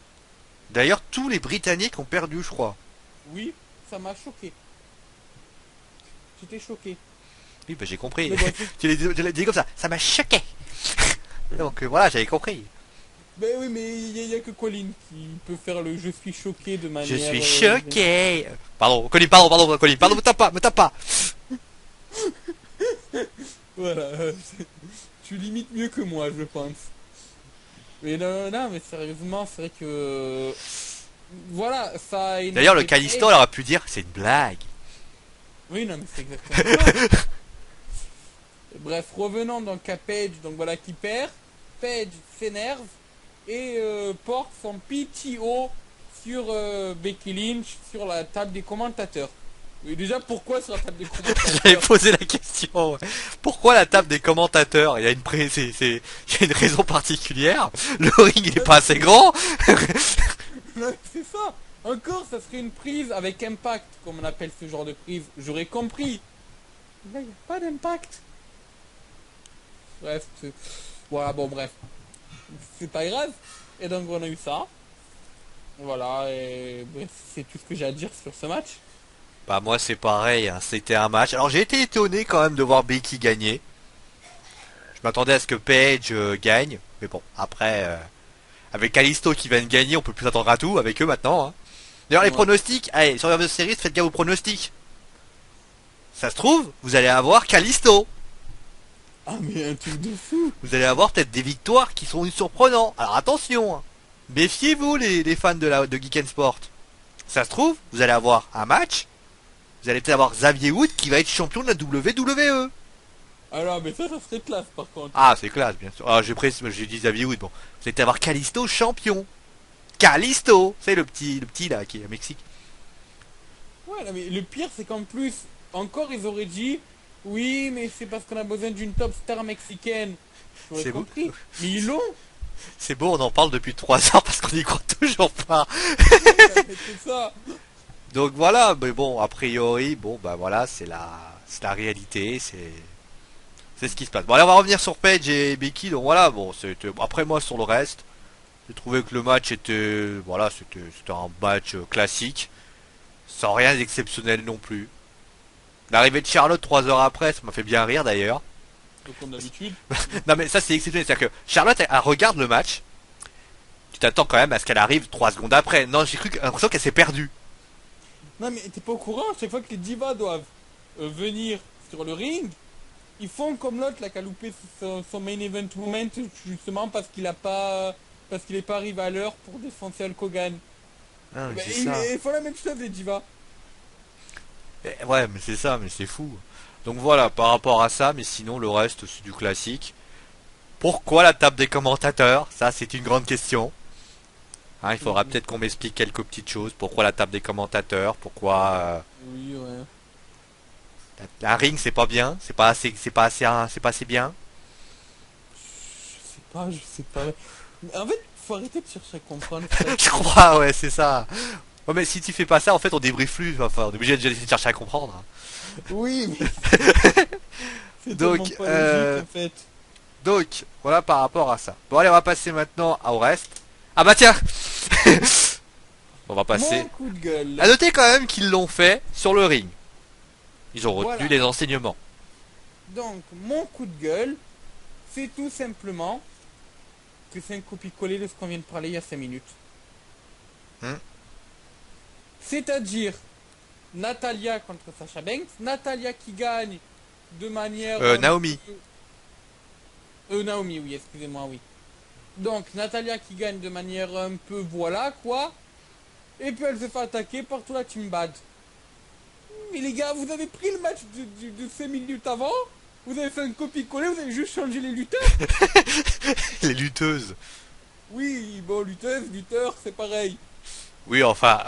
D'ailleurs, tous les Britanniques ont perdu, je crois. Oui, ça m'a choqué. J'étais choqué. Oui, bah j'ai compris. Mais bon, Tu l'as dit comme ça m'a choqué. Donc voilà, j'avais compris. ben oui, mais il y a que Colin qui peut faire le je suis choqué de manière... Je suis choqué. Pardon, Colin, pardon, Colin, pardon, me tape pas. Voilà, tu limites mieux que moi, je pense. Mais non, mais sérieusement, c'est vrai que... Voilà, ça a énervé D'ailleurs, le Callisto, Paige. elle aurait pu dire, c'est une blague. Oui, non, mais c'est exactement ça. Bref, revenons donc à Paige, donc voilà qui perd. Paige s'énerve et porte son PTO sur Becky Lynch sur la table des commentateurs. Oui, déjà, pourquoi sur la table des J'avais commentateurs? posé la question. Ouais. Pourquoi la table des commentateurs? Il y a il y a une raison particulière. Le ring, il est pas assez grand. Ouais, c'est ça. Encore, ça serait une prise avec impact, comme on appelle ce genre de prise. J'aurais compris. Là, il n'y a pas d'impact. Bref, voilà, bon, bref. C'est pas grave. Et donc, on a eu ça. Voilà, et bref, c'est tout ce que j'ai à dire sur ce match. Bah moi c'est pareil, hein. C'était un match. Alors j'ai été étonné quand même de voir Becky gagner. Je m'attendais à ce que Paige gagne, mais bon, après avec Kalisto qui vient de gagner, on peut plus attendre à tout avec eux maintenant. Hein. D'ailleurs les Ouais. pronostics, allez, sur Survivor Series, faites gaffe aux pronostics. Ça se trouve, vous allez avoir Kalisto. Ah, mais un truc de fou. Vous allez avoir peut-être des victoires qui sont surprenantes. Alors attention, hein. Méfiez-vous les fans de Geek and Sport. Ça se trouve, vous allez avoir un match. Vous allez peut-être avoir Xavier Wood qui va être champion de la WWE. Alors, mais ça serait classe par contre. Ah, c'est classe, bien sûr. Ah, j'ai dit Xavier Wood. Bon, vous allez avoir Kalisto champion. Kalisto, c'est le petit là qui est au Mexique. Ouais, non, mais le pire, c'est qu'en plus, encore ils auraient dit, oui, mais c'est parce qu'on a besoin d'une top star mexicaine. J'aurais C'est beau. compris. Mais ils l'ont. C'est beau, on en parle depuis 3 heures parce qu'on y croit toujours pas. C'est ça. Donc voilà, mais bon, a priori, bon, bah voilà, c'est la réalité, c'est ce qui se passe. Bon, allez, on va revenir sur Paige et Becky. Donc voilà, bon, après moi sur le reste, J'ai trouvé que le match était, voilà, c'était un match classique, sans rien d'exceptionnel non plus. L'arrivée de Charlotte 3 heures après, ça m'a fait bien rire d'ailleurs. comme d'habitude. Non mais ça c'est exceptionnel, c'est-à-dire que Charlotte elle regarde le match, tu t'attends quand même à ce qu'elle arrive 3 secondes après. Non, j'ai l'impression qu'elle s'est perdue. Non mais t'es pas au courant, chaque fois que les divas doivent venir sur le ring, ils font comme l'autre là qui a loupé son main event moment justement parce qu'il est pas arrivé à l'heure pour défoncer Hulk Hogan. Ah, mais Ben, c'est ça. ils font la même chose les divas. Ouais, mais c'est ça, mais c'est fou. Donc voilà, par rapport à ça, mais sinon le reste c'est du classique. Pourquoi la table des commentateurs? Ça c'est une grande question. Hein, il faudra peut-être qu'on m'explique quelques petites choses. Pourquoi la table des commentateurs? Pourquoi Oui ouais. un ring c'est pas bien? C'est pas assez bien? Je sais pas. Mais en fait, faut arrêter de chercher à comprendre. Je crois, ouais, c'est ça. Ouais, mais si tu fais pas ça, en fait, on débriefe plus. Enfin, on est obligé de chercher à comprendre. Oui, mais c'est tellement Donc, pas logique en fait. donc, voilà par rapport à ça. Bon, allez, on va passer maintenant au reste. Ah bah tiens, on va passer. Mon coup de gueule. À noter quand même qu'ils l'ont fait sur le ring. Ils ont retenu Voilà. les enseignements. Donc, mon coup de gueule, c'est tout simplement que c'est un copier-coller de ce qu'on vient de parler il y a 5 minutes. Hmm. C'est-à-dire, Natalia contre Sasha Banks, Natalia qui gagne de manière... Naomi. Naomi, oui, excusez-moi, oui. Donc, Natalia qui gagne de manière un peu voilà, quoi. Et puis elle se fait attaquer par toute la Team Bad. Mais les gars, vous avez pris le match de 5 minutes avant, vous avez fait un copier-coller, vous avez juste changé les lutteurs. Les lutteuses. Oui, bon, lutteuse, lutteur, c'est pareil. Oui, enfin,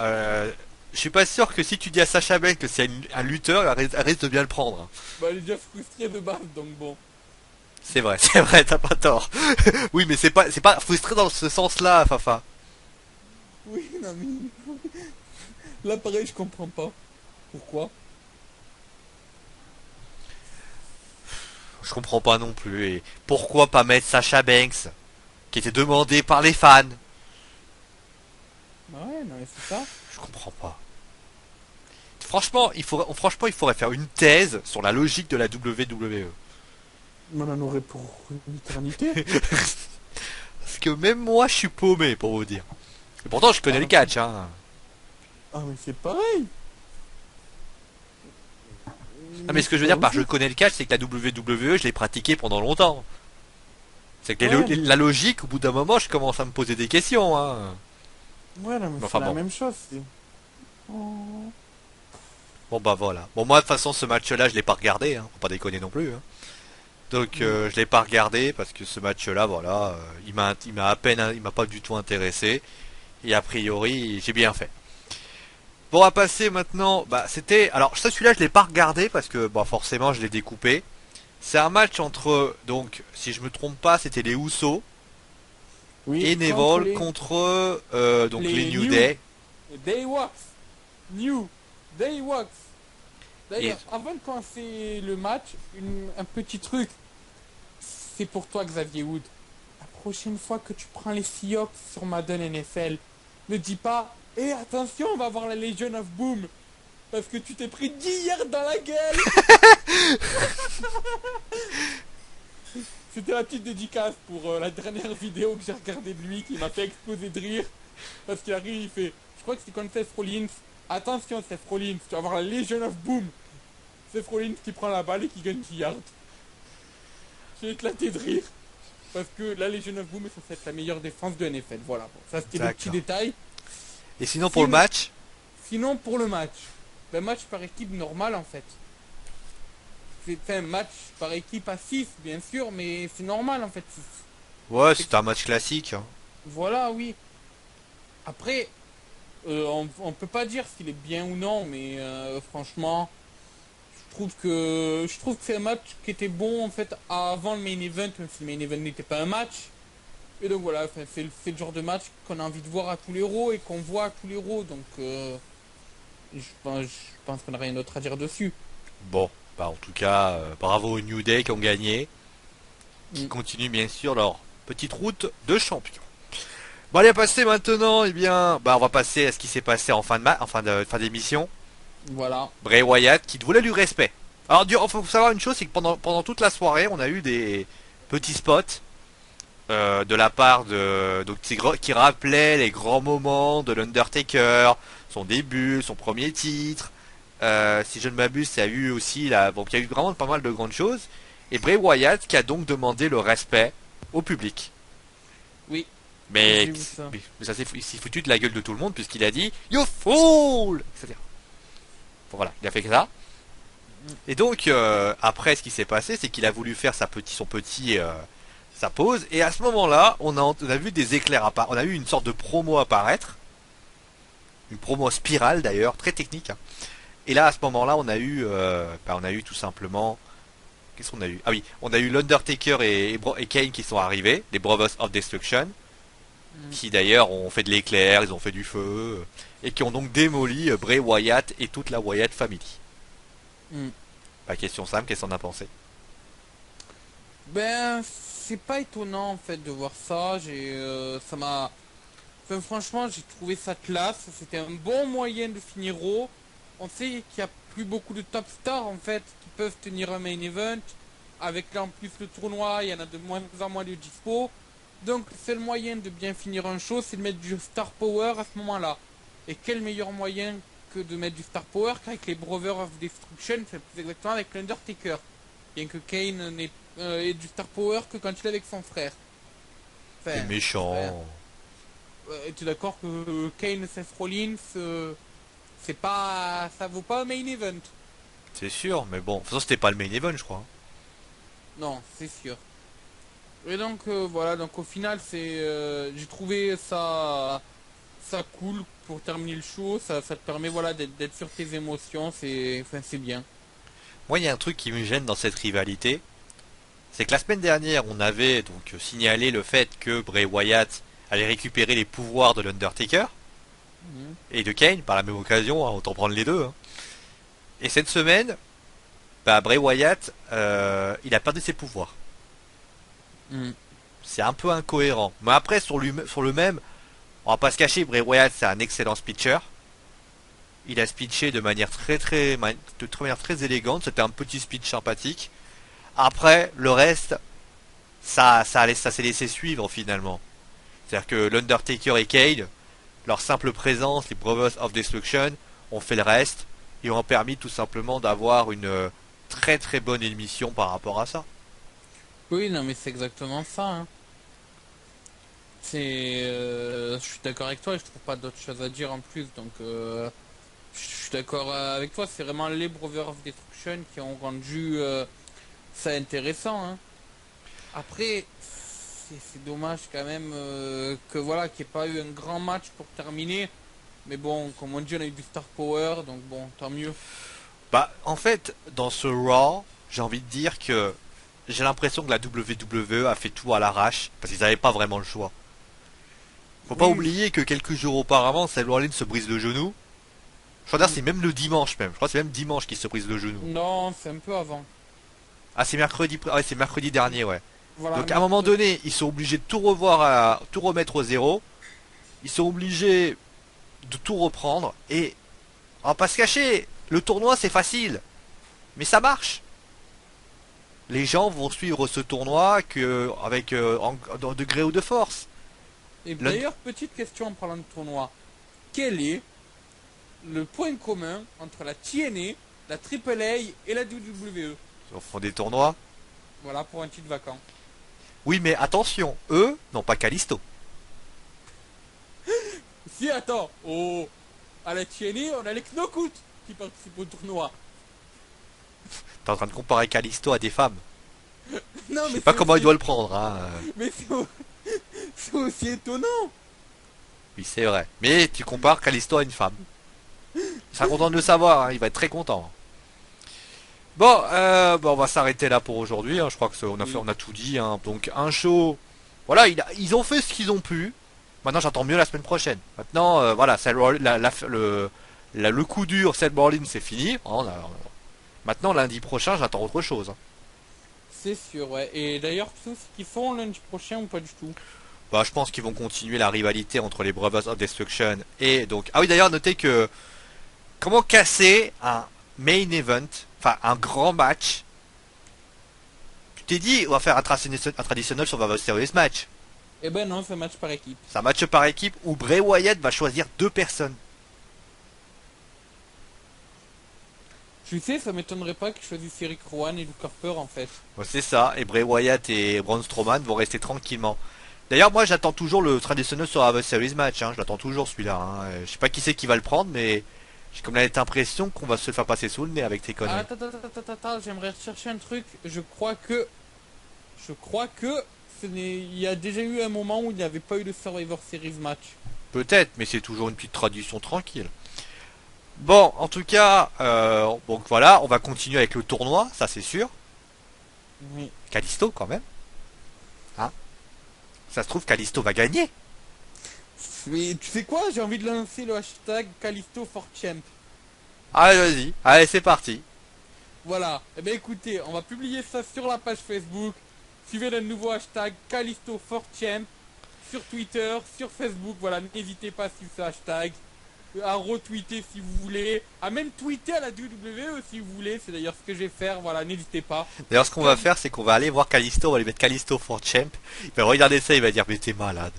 je suis pas sûr que si tu dis à Sacha Banks que c'est un lutteur, elle risque de bien le prendre. Bah, elle est déjà frustrée de base, donc bon. C'est vrai, t'as pas tort. Oui, mais c'est pas frustré dans ce sens-là, Fafa. Oui, non mais... Là, pareil, je comprends pas. Pourquoi? Je comprends pas non plus. Et pourquoi pas mettre Sacha Banks, qui était demandé par les fans? Bah ouais, non mais c'est ça. Je comprends pas. Franchement, il faudrait faire une thèse sur la logique de la WWE. On en aurait pour une éternité. Parce que même moi, je suis paumé, pour vous dire. Et pourtant, je connais le catch, hein. Ah mais c'est pareil. Non, mais ce que je veux dire par je connais le catch, c'est que la WWE, je l'ai pratiqué pendant longtemps. C'est que Ouais. la logique, au bout d'un moment, je commence à me poser des questions, hein. Ouais, non mais Enfin, c'est la bon. même chose. Oh. Bon, bah voilà. Bon, moi, de toute façon, ce match-là, je l'ai pas regardé, hein. Faut pas déconner non plus, hein. Donc, je l'ai pas regardé parce que ce match-là, voilà, il m'a pas du tout intéressé. Et a priori, j'ai bien fait. Bon, on va passer maintenant. Bah, c'était. Alors, celui-là, je l'ai pas regardé parce que, bah, forcément, je l'ai découpé. C'est un match entre, donc, si je me trompe pas, c'était les Usos Oui, et Neville contre, donc les New Day. Dayworks. New Dayworks. D'ailleurs, Et- avant de commencer le match, un petit truc. C'est pour toi, Xavier Wood. La prochaine fois que tu prends les Seahawks sur Madden NFL, ne dis pas "Eh attention, on va avoir la Legion of Boom." Parce que tu t'es pris 10 hier dans la gueule. C'était la petite dédicace pour la dernière vidéo que j'ai regardée de lui qui m'a fait exploser de rire. Parce qu'il arrive, il fait, je crois que c'est contre Seth Rollins. Attention Seth Rollins, tu vas avoir la Legion of Boom. Seth Rollins qui prend la balle et qui gagne 10 yards. J'ai éclaté de rire. Parce que la Legion of Boom est censée être la meilleure défense de NFL. Voilà, bon, ça c'était le petit D'accord. détail. Et sinon, pour le match, Sinon, pour le match, un match par équipe normal en fait. C'est un match par équipe à 6, bien sûr, mais c'est normal en fait. ouais, c'était un match classique, hein. Voilà, oui. Après, on peut pas dire s'il est bien ou non, mais franchement, je trouve que c'est un match qui était bon en fait avant le main event, même si le main event n'était pas un match. Et donc voilà, enfin, c'est le genre de match qu'on a envie de voir à tous les héros et qu'on voit à tous les héros, donc je pense qu'on n'a rien d'autre à dire dessus. Bon, bah en tout cas, bravo aux New Day qui ont gagné, qui Mm. continuent bien sûr leur petite route de champion. Bon allez, passer maintenant, eh bien, bah on va passer à ce qui s'est passé en fin d'émission. Voilà. Bray Wyatt qui voulait du respect. Alors, faut savoir une chose, c'est que pendant toute la soirée, on a eu des petits spots de la part de donc qui rappelaient les grands moments de l'Undertaker, son début, son premier titre. Si je ne m'abuse, ça a eu aussi là, donc il y a eu vraiment pas mal de grandes choses. Et Bray Wyatt qui a donc demandé le respect au public. Oui. Mais, J'ai vu ça. mais ça s'est foutu de la gueule de tout le monde puisqu'il a dit You fool, etc. Bon, voilà, il a fait que ça. Et donc après, ce qui s'est passé, c'est qu'il a voulu faire sa pause. Et à ce moment-là, on a vu des éclairs apparaître. On a eu une sorte de promo apparaître, une promo spirale d'ailleurs, très technique, hein. Et là, à ce moment-là, on a eu tout simplement. Qu'est-ce qu'on a eu? Ah oui, on a eu l'Undertaker et Kane qui sont arrivés, les Brothers of Destruction, qui d'ailleurs ont fait de l'éclair, ils ont fait du feu, et qui ont donc démoli Bray Wyatt et toute la Wyatt Family. Mm. Bah, question simple, qu'est-ce qu'on a pensé? Ben, c'est pas étonnant en fait de voir ça. Ça m'a. Enfin, franchement, j'ai trouvé ça classe. C'était un bon moyen de finir Raw. On sait qu'il y a plus beaucoup de top stars en fait qui peuvent tenir un main event. Avec là en plus le tournoi, il y en a de moins en moins de dispo. Donc le seul moyen de bien finir un show, c'est de mettre du star power à ce moment-là. Et quel meilleur moyen que de mettre du star power qu'avec les Brothers of Destruction, c'est plus exactement avec l'Undertaker. Bien que Kane ait du star power que quand il est avec son frère. C'est Enfin, méchant. es-tu d'accord que Kane Seth Rollins, c'est pas, ça vaut pas un main event? C'est sûr, mais bon, de toute façon, c'était pas le main event, je crois. Non, c'est sûr. Et donc voilà, donc au final j'ai trouvé ça cool pour terminer le show, ça te permet voilà d'être sur tes émotions, c'est bien. Moi, il y a un truc qui me gêne dans cette rivalité, c'est que la semaine dernière, on avait donc signalé le fait que Bray Wyatt allait récupérer les pouvoirs de l'Undertaker Mhm. et de Kane par la même occasion, hein, autant prendre les deux, hein. Et cette semaine, bah, Bray Wyatt, il a perdu ses pouvoirs. Mhm. C'est un peu incohérent. Mais après, sur le même, on va pas se cacher, Bray Wyatt, c'est un excellent speecher. Il a speeché de manière manière très élégante. C'était un petit speech sympathique. Après, le reste, ça s'est laissé suivre finalement. C'est-à-dire que l'Undertaker et Cade, leur simple présence, les Brothers of Destruction, ont fait le reste et ont permis tout simplement d'avoir une très très bonne émission par rapport à ça. Oui, non mais c'est exactement ça, hein. Je suis d'accord avec toi et je trouve pas d'autres choses à dire en plus, donc je suis d'accord avec toi, c'est vraiment les Brothers of Destruction qui ont rendu ça intéressant, hein. Après, c'est dommage quand même que voilà, qu'il n'y ait pas eu un grand match pour terminer. Mais bon, comme on dit, on a eu du star power, donc bon, tant mieux. Bah, en fait, dans ce Raw, j'ai envie de dire que j'ai l'impression que la WWE a fait tout à l'arrache parce qu'ils n'avaient pas vraiment le choix. Faut pas Oui, oublier que quelques jours auparavant, Seth Rollins se brise le genou. Je crois d'ailleurs c'est même le dimanche même. Je crois que c'est même dimanche qu'il se brise le genou. non, c'est un peu avant. Ah c'est mercredi, ouais, c'est mercredi dernier, ouais. Voilà, Donc à un moment donné, ils sont obligés de tout revoir, tout remettre au zéro. Ils sont obligés de tout reprendre et on va pas se cacher, le tournoi c'est facile, mais ça marche. Les gens vont suivre ce tournoi que avec de gré ou de force. Et Le- d'ailleurs, petite question en parlant de tournoi. Quel est le point commun entre la TNA, la AAA et la WWE? Ils font des tournois. Voilà, pour un titre vacant. Oui, mais attention, eux n'ont pas Callisto. Si, attends, oh, à la TNA, on a les Knockout qui participent au tournoi. T'es en train de comparer Callisto à des femmes. Non, Je mais sais pas c'est comment il aussi, doit le prendre, hein. mais c'est aussi étonnant. Oui, c'est vrai. Mais tu compares Callisto à une femme. Il sera content de le savoir, hein, il va être très content. Bon, on va s'arrêter là pour aujourd'hui, hein. Je crois que Oui. on a tout dit, hein. Donc un show. Voilà, ils ont fait ce qu'ils ont pu. Maintenant, j'attends mieux la semaine prochaine. Maintenant, voilà, le coup dur, Seth Rollins, c'est fini. Maintenant, lundi prochain, j'attends autre chose, hein. C'est sûr, ouais. Et d'ailleurs, tu sais ce qu'ils font lundi prochain ou pas du tout? Bah, je pense qu'ils vont continuer la rivalité entre les Brothers of Destruction et donc. Ah oui, d'ailleurs, notez que comment casser un main event, enfin un grand match. Tu t'es dit, on va faire un traditionnel Survivor Series match. Eh ben non, c'est un match par équipe. C'est un match par équipe où Bray Wyatt va choisir deux personnes. Tu sais, ça m'étonnerait pas qu'ils choisissent Eric Rowan et Luke Harper en fait. Bon, c'est ça, et Bray Wyatt et Braun Strowman vont rester tranquillement. D'ailleurs, moi j'attends toujours le traditionnel Survivor Series match, hein. Je l'attends toujours celui-là. Hein. Je sais pas qui c'est qui va le prendre, mais j'ai comme l'impression qu'on va se le faire passer sous le nez avec tes Ah, conneries. attends, j'aimerais rechercher un truc. Je crois que il y a déjà eu un moment où il n'y avait pas eu de Survivor Series match. Peut-être, mais c'est toujours une petite tradition tranquille. Bon, en tout cas, donc voilà, on va continuer avec le tournoi, ça c'est sûr. Oui. Kalisto quand même. Hein, ça se trouve, Kalisto va gagner. Mais tu sais quoi? J'ai envie de lancer le hashtag Callisto for Champ. Allez, vas-y, allez, c'est parti. Voilà. Eh bien écoutez, on va publier ça sur la page Facebook. Suivez le nouveau hashtag Callisto for Champ sur Twitter, sur Facebook. Voilà, n'hésitez pas à suivre ce hashtag. À retweeter si vous voulez, à même tweeter à la WWE si vous voulez, c'est d'ailleurs ce que je vais faire, voilà, n'hésitez pas. D'ailleurs, ce qu'on va faire, c'est qu'on va aller voir Kalisto, on va lui mettre Kalisto for Champ. Il va regarder ça, il va dire, mais t'es malade.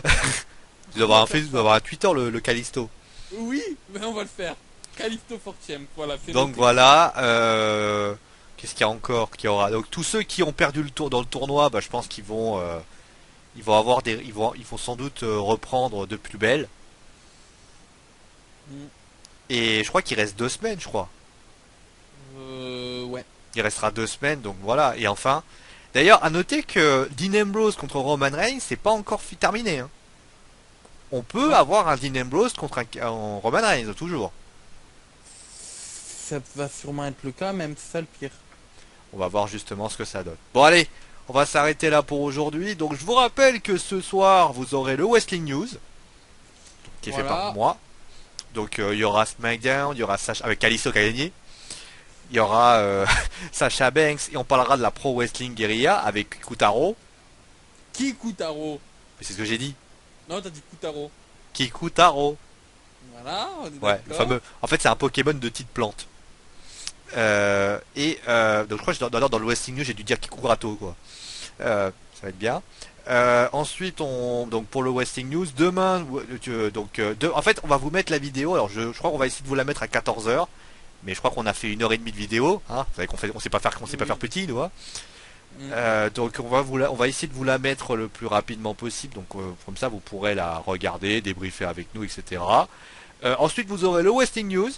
Il doit avoir un Facebook, il doit avoir un Twitter, le Kalisto. Oui, mais on va le faire. Callisto for Champ, voilà, c'est Donc noté. voilà, qu'est-ce qu'il y a encore qu'il y aura. Donc tous ceux qui ont perdu le tour dans le tournoi, bah, je pense ils vont avoir ils vont sans doute reprendre de plus belle. Mm. Et je crois qu'il reste 2 semaines, je crois. Ouais. Il restera 2 semaines, donc voilà. Et enfin, d'ailleurs, à noter que Dean Ambrose contre Roman Reigns, c'est pas encore terminé. Hein. On peut Non, avoir un Dean Ambrose contre un Roman Reigns, toujours. ça va sûrement être le cas, même c'est ça le pire. On va voir justement ce que ça donne. Bon allez, on va s'arrêter là pour aujourd'hui. Donc je vous rappelle que ce soir, vous aurez le Wrestling News, qui est fait par Voilà. moi. Donc il y aura SmackDown, il y aura Sacha avec Kalisto qui a gagné. Il y aura Sasha Banks et on parlera de la Pro Wrestling Guerrilla avec Kutaro. Kikutaro. Mais c'est ce que j'ai dit. Non, t'as dit Kutaro. Kikutaro. Voilà, on est Ouais, le d'accord. fameux. En fait, c'est un Pokémon de type plante. Donc je crois que dans le Wrestling News, j'ai dû dire Kikurato quoi. Ça va être bien. Ensuite, donc pour le Wrestling News, demain, en fait, on va vous mettre la vidéo. Alors, je crois qu'on va essayer de vous la mettre à 14 heures, mais je crois qu'on a fait 1 heure et demie de vidéo. Hein. Vous savez on sait pas faire, Oui. petit, nous. Hein. Mm. Donc, on va essayer de vous la mettre le plus rapidement possible. Donc, comme ça, vous pourrez la regarder, débriefer avec nous, etc. Ensuite, vous aurez le Wrestling News.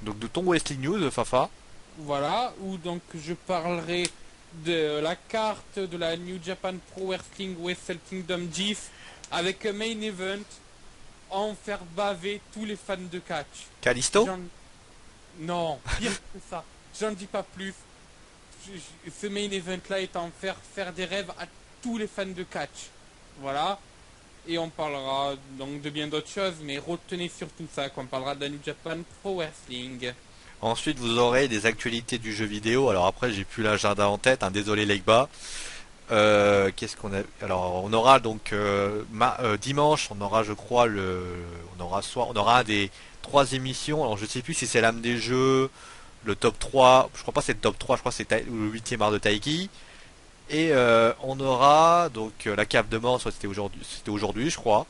Donc, de ton Wrestling News, Fafa. Voilà, où donc je parlerai de la carte de la New Japan Pro Wrestling Wrestle Kingdom GIF avec un main event en faire baver tous les fans de catch. Kalisto. J'en- Non, pire que ça. J'en dis pas plus. Ce main event là est en faire des rêves à tous les fans de catch. Voilà. Et on parlera donc de bien d'autres choses, mais retenez surtout ça, qu'on parlera de la New Japan Pro Wrestling. Ensuite, vous aurez des actualités du jeu vidéo. Alors après, j'ai plus l'agenda en tête. Hein, désolé, Legba. Qu'est-ce qu'on a? Alors, on aura donc dimanche, on aura, je crois, on aura un des 3 émissions. Alors, je sais plus si c'est l'âme des jeux, le top 3. Je crois pas que c'est le top 3. Je crois que c'est le 8e art de Taiki. Et on aura donc la cave de mort. Soit c'était aujourd'hui, je crois.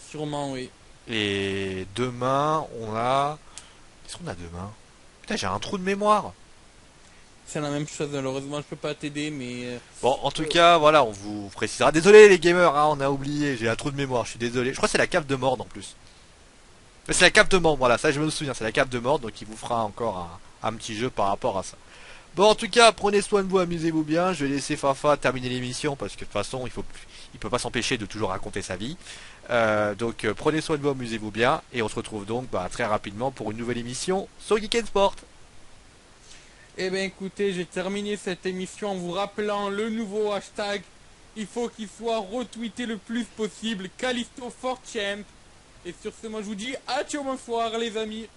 Sûrement, oui. Et demain, on a. Qu'est-ce qu'on a demain? Putain, j'ai un trou de mémoire. C'est la même chose, malheureusement, je peux pas t'aider, mais... Bon, en tout cas, voilà, on vous précisera. Désolé les gamers, hein, on a oublié, j'ai un trou de mémoire, je suis désolé. Je crois que c'est la cave de mort en plus. Mais c'est la cave de mort, voilà, ça je me souviens, c'est la cave de mort, donc il vous fera encore un petit jeu par rapport à ça. Bon, en tout cas, prenez soin de vous, amusez-vous bien. Je vais laisser Fafa terminer l'émission parce que de toute façon, il peut pas s'empêcher de toujours raconter sa vie. Donc, prenez soin de vous, amusez-vous bien, et on se retrouve donc très rapidement pour une nouvelle émission sur Geek Sport. Eh bien, écoutez, j'ai terminé cette émission en vous rappelant le nouveau hashtag. Il faut qu'il soit retweeté le plus possible, Callisto for Champ. Et sur ce, moi je vous dis, ciao, bonsoir les amis.